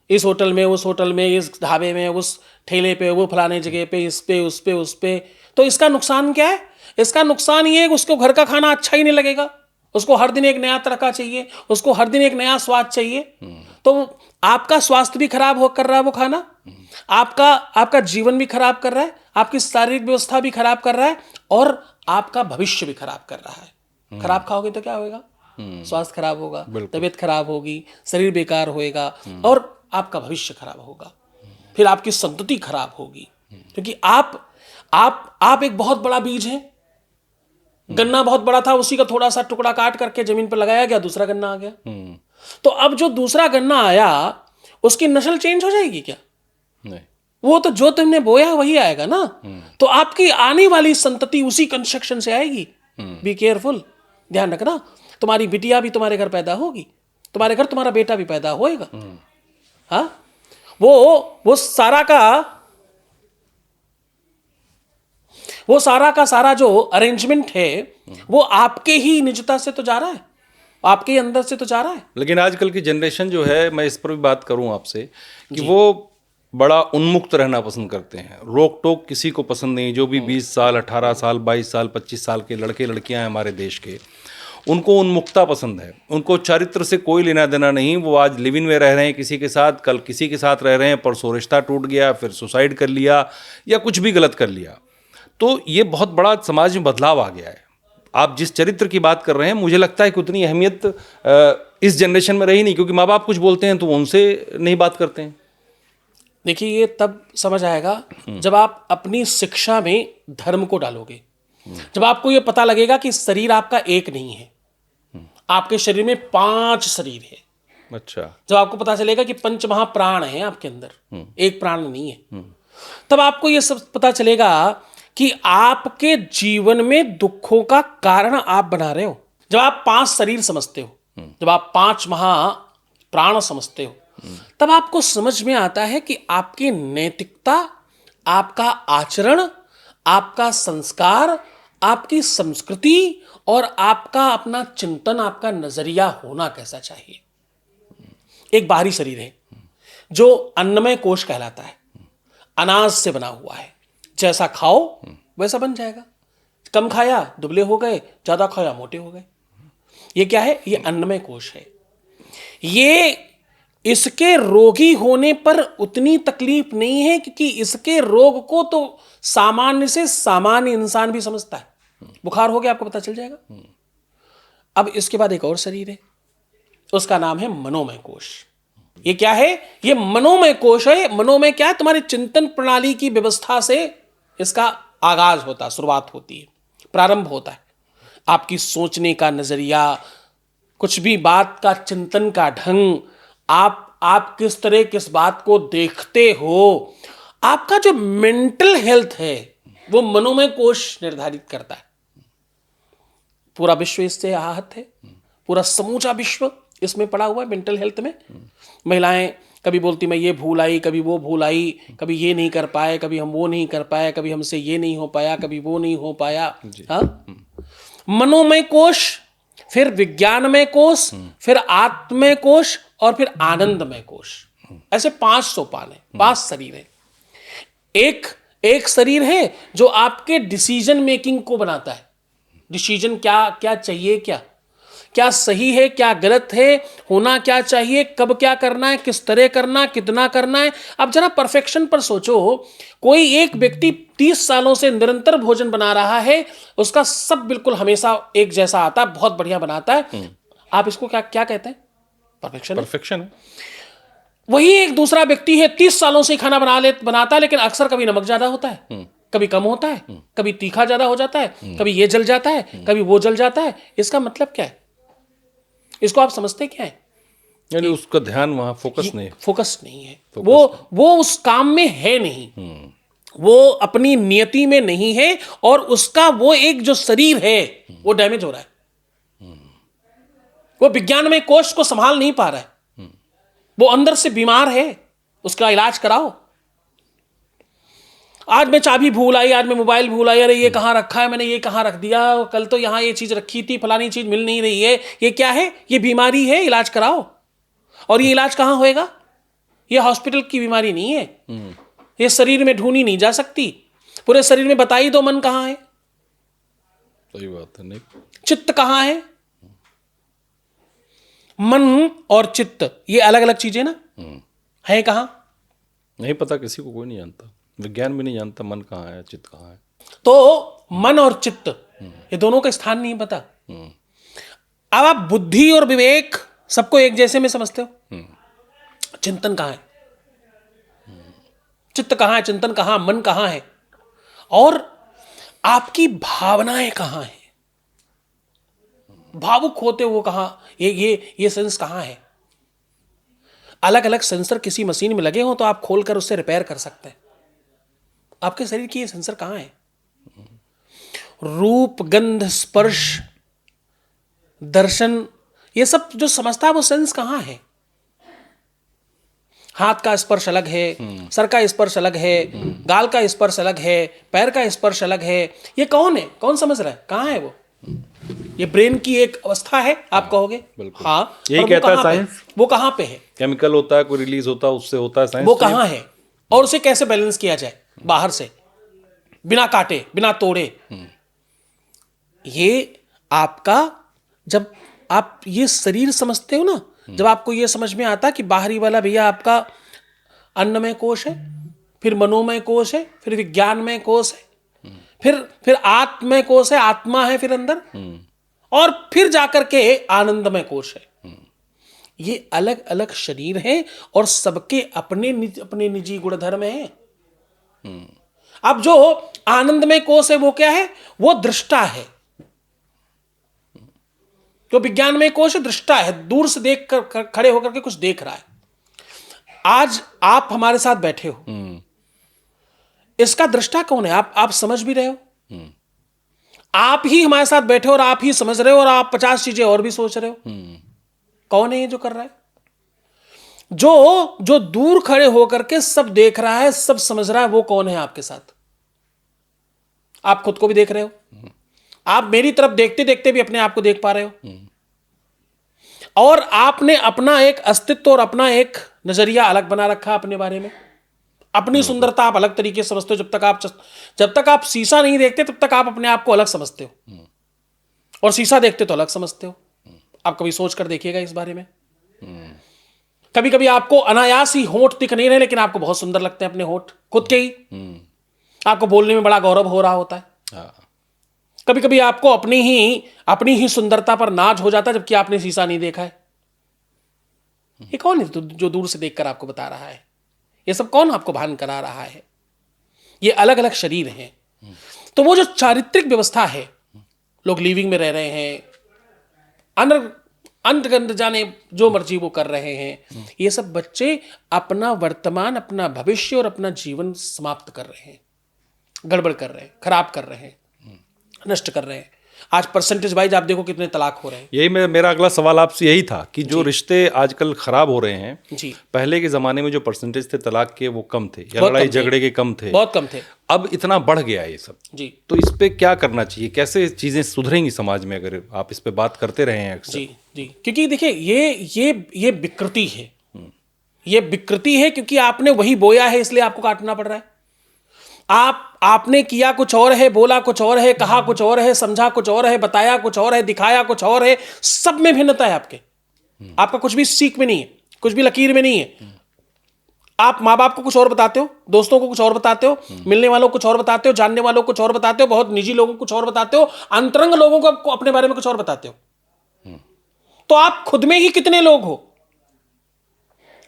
इस होटल में, उस होटल में, इस ढाबे में, उस ठेले पे, वो फलाने जगह पे, इस पे, उस पे, उस पे, तो इसका नुकसान क्या है? इसका नुकसान ये है कि उसको घर का खाना अच्छा ही नहीं लगेगा, उसको हर दिन एक नया तरह का चाहिए, उसको हर दिन एक नया स्वाद चाहिए। तो आपका स्वास्थ्य भी खराब कर रहा है वो खाना, आपका जीवन भी खराब कर रहा है, आपकी शारीरिक व्यवस्था भी खराब कर रहा है, और आपका भविष्य भी खराब कर रहा है। खराब खाओगे तो क्या होगा? स्वास्थ्य खराब होगा, तबीयत खराब होगी, शरीर बेकार होएगा, और आपका भविष्य खराब होगा, फिर आपकी संतति खराब होगी। क्योंकि आप एक बहुत बड़ा बीज हैं। गन्ना बहुत बड़ा था, उसी का थोड़ा सा टुकड़ा काट करके जमीन पर लगाया गया, दूसरा गन्ना आ गया। तो अब जो दूसरा गन्ना आया, उसकी नस्ल चेंज हो जाएगी क्या? नहीं। वो तो जो तुमने बोया वही आएगा ना। तो आपकी आने वाली संतति उसी कंस्ट्रक्शन से आएगी। बी केयरफुल, ध्यान रखना। तुम्हारी बिटिया भी तुम्हारे घर पैदा होगी, तुम्हारे घर तुम्हारा बेटा भी पैदा होएगा। हाँ, वो सारा का सारा जो अरेंजमेंट है, वो आपके ही निजता से तो जा रहा है, आपके ही अंदर से तो जा रहा है। लेकिन आजकल की जनरेशन जो है, मैं इस पर भी बात करूं आपसे, कि वो बड़ा उन्मुक्त रहना पसंद करते हैं। रोक टोक किसी को पसंद नहीं। जो भी 20 साल, 18 साल, 22 साल, 25 साल के लड़के लड़कियां हैं हमारे देश के, उनको उन्मुक्ता पसंद है। उनको चरित्र से कोई लेना देना नहीं। वो आज लिव इन में रह रहे हैं किसी के साथ, कल किसी के साथ रह रहे हैं, परसों रिश्ता टूट गया, फिर सुसाइड कर लिया या कुछ भी गलत कर लिया। तो ये बहुत बड़ा समाज में बदलाव आ गया है। आप जिस चरित्र की बात कर रहे हैं, मुझे लगता है कि उतनी अहमियत इस जनरेशन में रही नहीं, क्योंकि माँ बाप कुछ बोलते हैं तो वो उनसे नहीं बात करते हैं। देखिए, ये तब समझ आएगा जब आप अपनी शिक्षा में धर्म को डालोगे, जब आपको ये पता लगेगा कि शरीर आपका एक नहीं है, आपके शरीर में 5 शरीर है। अच्छा। जब आपको पता चलेगा कि 5 महाप्राण हैं आपके अंदर, एक प्राण नहीं है, तब आपको ये सब पता चलेगा कि आपके जीवन में दुखों का कारण आप बना रहे हो। जब आप 5 शरीर समझते हो, जब आप 5 महाप्राण समझते हो, तब आपको समझ में आता है कि आपकी नैतिकता, आपका आचरण, आपका संस्कार, आपकी संस्कृति और आपका अपना चिंतन, आपका नजरिया होना कैसा चाहिए। एक बाहरी शरीर है जो अन्नमय कोश कहलाता है, अनाज से बना हुआ है। जैसा खाओ वैसा बन जाएगा। कम खाया दुबले हो गए, ज्यादा खाया मोटे हो गए। ये क्या है? ये अन्नमय कोश है। ये इसके रोगी होने पर उतनी तकलीफ नहीं है, क्योंकि इसके रोग को तो सामान्य से सामान्य इंसान भी समझता है। बुखार हो गया आपको पता चल जाएगा। अब इसके बाद एक और शरीर है, उसका नाम है मनोमय कोश। ये क्या है? ये मनोमय कोश है। मनोमय क्या है? तुम्हारी चिंतन प्रणाली की व्यवस्था से इसका आगाज होता है, शुरुआत होती है, प्रारंभ होता है। आपकी सोचने का नजरिया, कुछ भी बात का चिंतन का ढंग, आप किस तरह किस बात को देखते हो, आपका जो मेंटल हेल्थ है वो मनोमय कोश निर्धारित करता है। पूरा विश्व इससे आहत है, पूरा समूचा विश्व इसमें पड़ा हुआ है मेंटल हेल्थ में। महिलाएं कभी बोलती मैं ये भूल आई, कभी वो भूल आई, कभी ये नहीं कर पाए, कभी हम वो नहीं कर पाए, कभी हमसे ये नहीं हो पाया, कभी वो नहीं हो पाया। हाँ, मनोमय कोश, फिर विज्ञानमय कोश, फिर आत्ममय कोश और फिर आनंदमय कोश। ऐसे 5 सोपान है, 5 शरीर है। एक शरीर है जो आपके डिसीजन मेकिंग को बनाता है। डिसीजन क्या चाहिए, क्या सही है, क्या गलत है, होना क्या चाहिए, कब क्या करना है, किस तरह करना, कितना करना है। अब जरा परफेक्शन पर सोचो। कोई एक व्यक्ति 30 सालों से निरंतर भोजन बना रहा है, उसका सब बिल्कुल हमेशा एक जैसा आता है, बहुत बढ़िया बनाता है। आप इसको क्या कहते हैं? परफेक्शन है। वही एक दूसरा व्यक्ति है, 30 सालों से खाना बनाता है, लेकिन अक्सर कभी नमक ज्यादा होता है, कभी कम होता है, कभी तीखा ज्यादा हो जाता है, कभी ये जल जाता है, कभी वो जल जाता है। इसका मतलब क्या है? इसको आप समझते क्या है? यानी उसका ध्यान वहां फोकस नहीं है। वो उस काम में है नहीं, वो अपनी नियति में नहीं है, और उसका वो एक जो शरीर है वो डैमेज हो रहा है। वो विज्ञान में कोश को संभाल नहीं पा रहा है। वो अंदर से बीमार है, उसका इलाज कराओ। आज मैं चाबी भूल आई, आज मैं मोबाइल भूल आई, अरे ये कहाँ रखा है, मैंने ये कहाँ रख दिया, कल तो यहाँ ये चीज रखी थी, फलानी चीज मिल नहीं रही है, ये क्या है, ये बीमारी है, इलाज कराओ। और ये इलाज कहाँ होएगा? ये हॉस्पिटल की बीमारी नहीं है, ये शरीर में ढूंढी नहीं जा सकती, पूरे शरीर में बता ही दो मन कहाँ है, सही बात है। नहीं, चित्त कहाँ है। मन और चित्त ये अलग अलग चीजें ना, है कहाँ? नहीं पता, किसी को कोई नहीं जानता, विज्ञान भी नहीं जानता मन कहाँ है, चित्त कहाँ है। तो मन और चित्त ये दोनों का स्थान नहीं पता। अब आप बुद्धि और विवेक सबको एक जैसे में समझते हो, चिंतन कहाँ है, चित्त कहाँ है, चिंतन कहाँ, मन कहाँ है, और आपकी भावनाएं कहाँ हैं, भावुक होते वो कहाँ, ये सेंस कहाँ है। अलग अलग सेंसर किसी मशीन में लगे हो तो आप खोलकर उससे रिपेयर कर सकते हैं। आपके शरीर की ये सेंसर कहाँ है? रूप, गंध, स्पर्श, दर्शन, ये सब जो समझता है वो सेंस कहाँ है? हाथ का स्पर्श अलग है, सर का स्पर्श अलग है, गाल का स्पर्श अलग है, पैर का स्पर्श अलग है। ये कौन है, कौन समझ रहा है, कहाँ है वो? ये ब्रेन की एक अवस्था है, आप कहोगे। हाँ, यही कहता है साइंस। वो कहाँ पे है? केमिकल होता है, कोई रिलीज होता है, उससे होता है साइंस। वो कहाँ है और उसे कैसे बैलेंस किया जाए बाहर से, बिना काटे, बिना तोड़े। ये आपका, जब आप ये शरीर समझते हो ना, जब आपको ये समझ में आता कि बाहरी वाला भैया आपका अन्नमय कोश है, फिर मनोमय कोश है, फिर विज्ञानमय कोश है, फिर आत्मय कोश है, आत्मा है फिर अंदर, और फिर जाकर के आनंदमय कोश है। ये अलग अलग शरीर हैं और सबके अपने निजी गुणधर्म हैं। अब जो आनंदमय कोश है वो क्या है? वो दृष्टा है। जो विज्ञानमय कोश है दृष्टा है, दूर से देख कर, खड़े होकर के कुछ देख रहा है। आज आप हमारे साथ बैठे हो, इसका दृष्टा कौन है? आप समझ भी रहे हो, आप ही हमारे साथ बैठे हो और आप ही समझ रहे हो, और आप 50 चीजें और भी सोच रहे हो। कौन है ये जो कर रहा है? जो दूर खड़े होकर के सब देख रहा है, सब समझ रहा है, वो कौन है आपके साथ? आप खुद को भी देख रहे हो, आप मेरी तरफ देखते देखते भी अपने आप को देख पा रहे हो, और आपने अपना एक अस्तित्व और अपना एक नजरिया अलग बना रखा अपने बारे में। अपनी सुंदरता आप अलग तरीके से समझते हो। जब तक आप शीशा नहीं देखते तब तक आप अपने आप को अलग समझते हो, और शीशा देखते तो अलग समझते हो। आप कभी सोच कर देखिएगा इस बारे में। कभी कभी आपको अनायास ही होंठ दिख नहीं रहे, लेकिन आपको बहुत सुंदर लगते हैं अपने होंठ, खुद के ही। आपको बोलने में बड़ा गौरव हो रहा होता है। कभी कभी आपको अपनी ही सुंदरता पर नाज हो जाता है, जबकि आपने शीशा नहीं देखा है। ये कौन है जो दूर से देखकर आपको बता रहा है? ये सब कौन आपको भान करा रहा है? ये अलग अलग शरीर हैं। तो वो जो चारित्रिक व्यवस्था है, लोग लिविंग में रह रहे हैं, अंतर्गत जाने जो मर्जी वो कर रहे हैं, ये सब बच्चे अपना वर्तमान, अपना भविष्य और अपना जीवन समाप्त कर रहे हैं, गड़बड़ कर रहे हैं, खराब कर रहे हैं, नष्ट कर रहे हैं। आज परसेंटेज वाइज आप देखो कितने तलाक हो रहे हैं। यही मेरा अगला सवाल आपसे यही था कि जो रिश्ते आजकल खराब हो रहे हैं जी, पहले के जमाने में जो परसेंटेज थे तलाक के वो कम थे, या लड़ाई झगड़े के कम थे, बहुत कम थे। अब इतना बढ़ गया ये सब। जी तो इस पे क्या करना चाहिए, कैसे चीजें सुधरेंगी समाज में, अगर आप इस पे बात करते रहे हैं अक्सर? जी, क्योंकि देखिए ये विकृति है, ये विकृति है, क्योंकि आपने वही बोया है, इसलिए आपको काटना पड़ रहा है। आपने किया कुछ और है, बोला कुछ और है, कहा कुछ और है, समझा कुछ और है, बताया कुछ और है, दिखाया कुछ और है। सब में भिन्नता है आपका कुछ भी सीख में नहीं है, कुछ भी लकीर में नहीं है। आप माँ बाप को कुछ और बताते हो, दोस्तों को कुछ और बताते हो, मिलने वालों को कुछ और बताते हो, जानने वालों को कुछ और बताते हो, बहुत निजी लोगों को कुछ और बताते हो, अंतरंग लोगों को अपने बारे में कुछ और बताते हो। तो आप खुद में ही कितने लोग हो,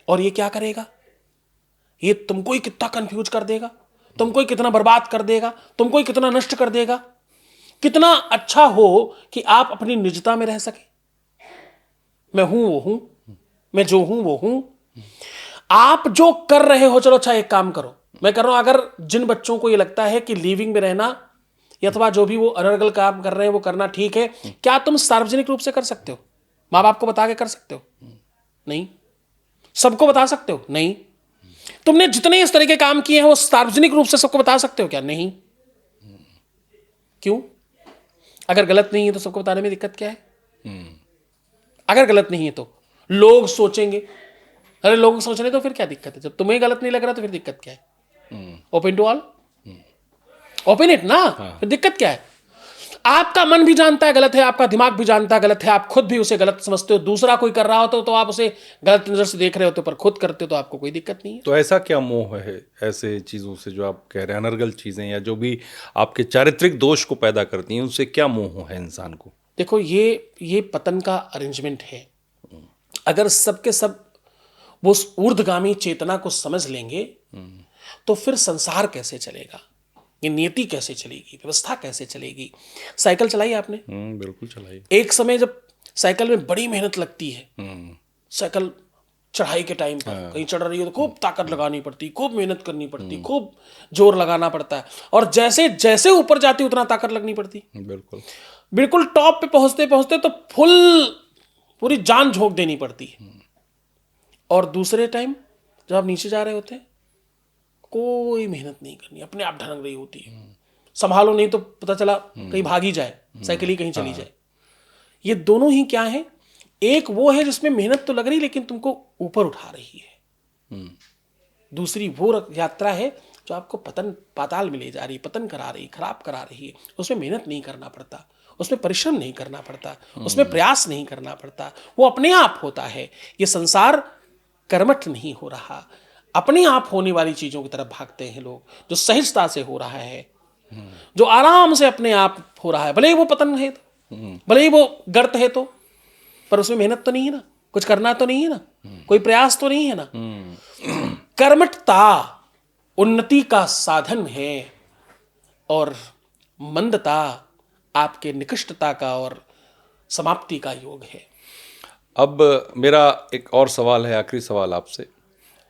और ये क्या करेगा? ये तुमको ही कितना कंफ्यूज कर देगा, तुमको ही कितना बर्बाद कर देगा, तुमको ही कितना नष्ट कर देगा। कितना अच्छा हो कि आप अपनी निजता में रह सके। मैं हूं वो हूं, मैं जो हूं वो हूं। आप जो कर रहे हो, चलो अच्छा एक काम करो, मैं कर रहा हूं, अगर जिन बच्चों को ये लगता है कि लिविंग में रहना अथवा जो भी वो अनर्गल काम कर रहे हैं वो करना ठीक है, क्या तुम सार्वजनिक रूप से कर सकते हो? माँ बाप को बता के कर सकते हो? नहीं। सबको बता सकते हो? नहीं। तुमने जितने इस तरह के काम किए हैं वो सार्वजनिक रूप से सबको बता सकते हो क्या? नहीं। क्यों? अगर गलत नहीं है तो सबको बताने में दिक्कत क्या है? अगर गलत नहीं है तो लोग सोचेंगे। अरे लोग सोच रहे तो फिर क्या दिक्कत है? जब तुम्हें गलत नहीं लग रहा तो फिर दिक्कत क्या है? Open to all, open it ना। फिर दिक्कत क्या है? आपका मन भी जानता है गलत है, आपका दिमाग भी जानता है गलत है, आप खुद भी उसे गलत समझते हो, दूसरा कोई कर रहा हो तो आप उसे गलत नजर से देख रहे होते हो, पर खुद करते हो तो आपको कोई दिक्कत नहीं है। तो ऐसा क्या मोह है ऐसे चीज़ों से जो आप कह रहे हैं, अनर्गल चीज़ें या जो भी आपके चारित्रिक दोष को पैदा करती हैं, उनसे क्या मोह है इंसान को? देखो, ये पतन का अरेंजमेंट है। अगर सबके सब वो उस ऊर्ध्वगामी चेतना को समझ लेंगे तो फिर संसार कैसे चलेगा, ये नियति कैसे चलेगी, व्यवस्था कैसे चलेगी। साइकिल चलाई आपने? बिल्कुल चलाइए। एक समय जब साइकिल में बड़ी मेहनत लगती है, साइकिल चढ़ाई के टाइम पर कहीं चढ़ रही हो तो खूब ताकत लगानी पड़ती, खूब मेहनत करनी पड़ती, खूब जोर लगाना पड़ता है, और जैसे जैसे ऊपर जाती उतना ताकत लगनी पड़ती। बिल्कुल। बिल्कुल टॉप पे पहुंचते पहुंचते तो पूरी जान झोंक देनी पड़ती है। और दूसरे टाइम जब आप नीचे जा रहे होते हैं, कोई मेहनत नहीं करनी, अपने आप ढलक रही होती है। संभालो नहीं तो पता चला कहीं भाग ही जाए, साइकिल ही कहीं चली जाए। ये दोनों ही क्या है? एक वो है जिसमें मेहनत तो लग रही लेकिन तुमको ऊपर उठा रही है। दूसरी वो यात्रा है जो आपको पाताल में ले जा रही है, पतन करा रही, खराब करा रही है। उसमें मेहनत नहीं करना पड़ता, उसमें परिश्रम नहीं करना पड़ता, उसमें प्रयास नहीं करना पड़ता, वो अपने आप होता है। ये संसार कर्मठ नहीं हो रहा, अपने आप होने वाली चीजों की तरफ भागते हैं लोग, जो सहजता से हो रहा है, जो आराम से अपने आप हो रहा है। भले ही वो पतन है तो, भले ही वो गर्त है तो, पर उसमें मेहनत तो नहीं है ना, कुछ करना तो नहीं है ना, कोई प्रयास तो नहीं है ना। कर्मठता उन्नति का साधन है और मंदता आपके निकृष्टता का और समाप्ति का योग है। अब मेरा एक और सवाल है, आखिरी सवाल आपसे।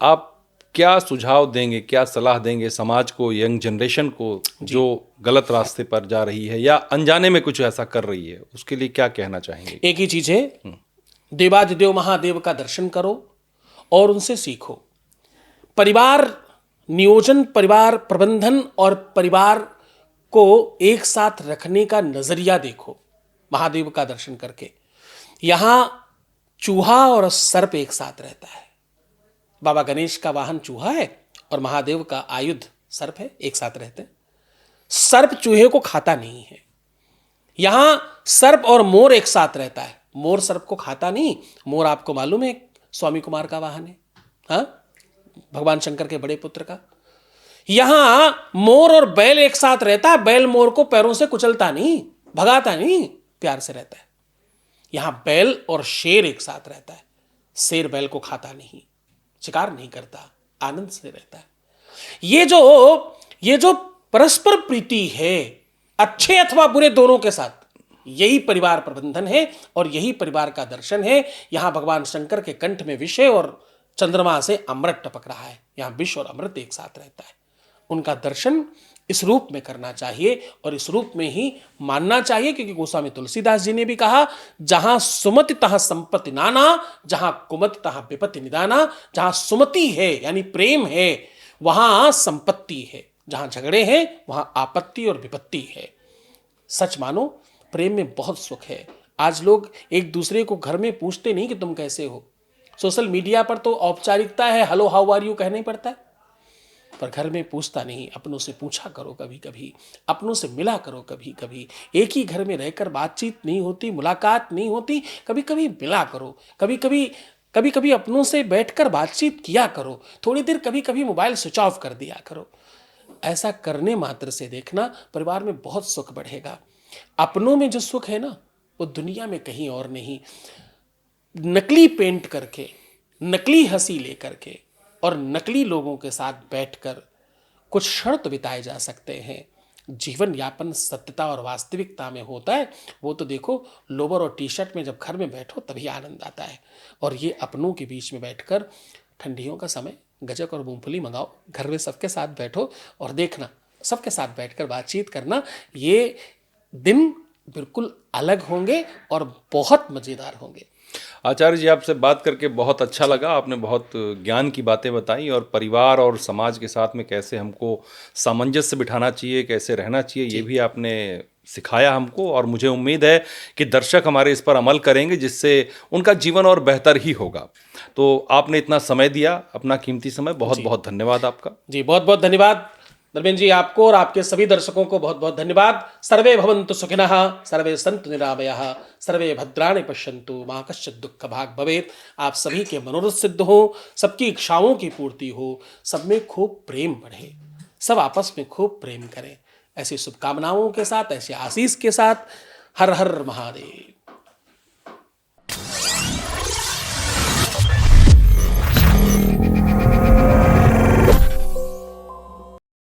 आप क्या सुझाव देंगे, क्या सलाह देंगे समाज को, यंग जनरेशन को, जो गलत रास्ते पर जा रही है या अनजाने में कुछ ऐसा कर रही है, उसके लिए क्या कहना चाहेंगे? एक ही चीज है, देवादिदेव महादेव का दर्शन करो और उनसे सीखो। परिवार नियोजन, परिवार प्रबंधन और परिवार को एक साथ रखने का नजरिया देखो महादेव का दर्शन करके। यहां चूहा और सर्प एक साथ रहता है। बाबा गणेश का वाहन चूहा है और महादेव का आयुध सर्प है, एक साथ रहते हैं। सर्प चूहे को खाता नहीं है। यहां सर्प और मोर एक साथ रहता है। मोर सर्प को खाता नहीं। मोर आपको मालूम है स्वामी कुमार का वाहन है, हाँ, भगवान शंकर के बड़े पुत्र का। यहां मोर और बैल एक साथ रहता है। बैल मोर को पैरों से कुचलता नहीं, भगाता नहीं, प्यार से रहता है। यहां बैल और शेर एक साथ रहता है। शेर बैल को खाता नहीं, शिकार नहीं करता, आनंद से रहता है। ये जो परस्पर प्रीति है, अच्छे अथवा बुरे दोनों के साथ, यही परिवार प्रबंधन है और यही परिवार का दर्शन है। यहां भगवान शंकर के कंठ में विष और चंद्रमा से अमृत टपक रहा है। यहां विष और अमृत एक साथ रहता है। उनका दर्शन इस रूप में करना चाहिए और इस रूप में ही मानना चाहिए, क्योंकि गोस्वामी तुलसीदास जी ने भी कहा, जहां सुमति तहां संपत्ति नाना, जहां कुमति तहां विपत्ति निदाना। जहां सुमति है यानी प्रेम है, वहां संपत्ति है। जहां झगड़े हैं वहां आपत्ति और विपत्ति है। सच मानो, प्रेम में बहुत सुख है। आज लोग एक दूसरे को घर में पूछते नहीं कि तुम कैसे हो। सोशल मीडिया पर तो औपचारिकता है, हेलो हाउ आर यू कहना ही पड़ता है, पर घर में पूछता नहीं। अपनों से पूछा करो कभी कभी, अपनों से मिला करो कभी कभी। एक ही घर में रहकर बातचीत नहीं होती, मुलाकात नहीं होती, कभी कभी मिला करो। कभी कभी अपनों से बैठकर बातचीत किया करो। थोड़ी देर कभी कभी मोबाइल स्विच ऑफ कर दिया करो। ऐसा करने मात्र से देखना परिवार में बहुत सुख बढ़ेगा। अपनों में जो सुख है ना, वो दुनिया में कहीं और नहीं। नकली पेंट करके, नकली हंसी लेकर के और नकली लोगों के साथ बैठकर कुछ क्षण तो बिताए जा सकते हैं। जीवन यापन सत्यता और वास्तविकता में होता है। वो तो देखो, लोवर और टी शर्ट में जब घर में बैठो तभी आनंद आता है। और ये अपनों के बीच में बैठकर, ठंडियों का समय, गजक और मूंगफली मंगाओ, घर में सबके साथ बैठो और देखना, सबके साथ बैठकर बातचीत करना। ये दिन बिल्कुल अलग होंगे और बहुत मज़ेदार होंगे। आचार्य जी, आपसे बात करके बहुत अच्छा लगा। आपने बहुत ज्ञान की बातें बताई और परिवार और समाज के साथ में कैसे हमको सामंजस्य बिठाना चाहिए, कैसे रहना चाहिए, ये भी आपने सिखाया हमको। और मुझे उम्मीद है कि दर्शक हमारे इस पर अमल करेंगे, जिससे उनका जीवन और बेहतर ही होगा। तो आपने इतना समय दिया, अपना कीमती समय, बहुत बहुत धन्यवाद आपका। जी, बहुत बहुत धन्यवाद धर्मेंद्र जी, आपको और आपके सभी दर्शकों को बहुत बहुत धन्यवाद। सर्वे भवन्तु सुखिनः, सर्वे सन्तु निरामयाः, सर्वे भद्राणि पश्यन्तु मा कश्चित् दुःख भाग् भवेत्। आप सभी के मनोरथ सिद्ध हो, सबकी इच्छाओं की पूर्ति हो, सब में खूब प्रेम बढ़े, सब आपस में खूब प्रेम करें। ऐसी शुभकामनाओं के साथ, ऐसे आशीष के साथ, हर हर महादेव।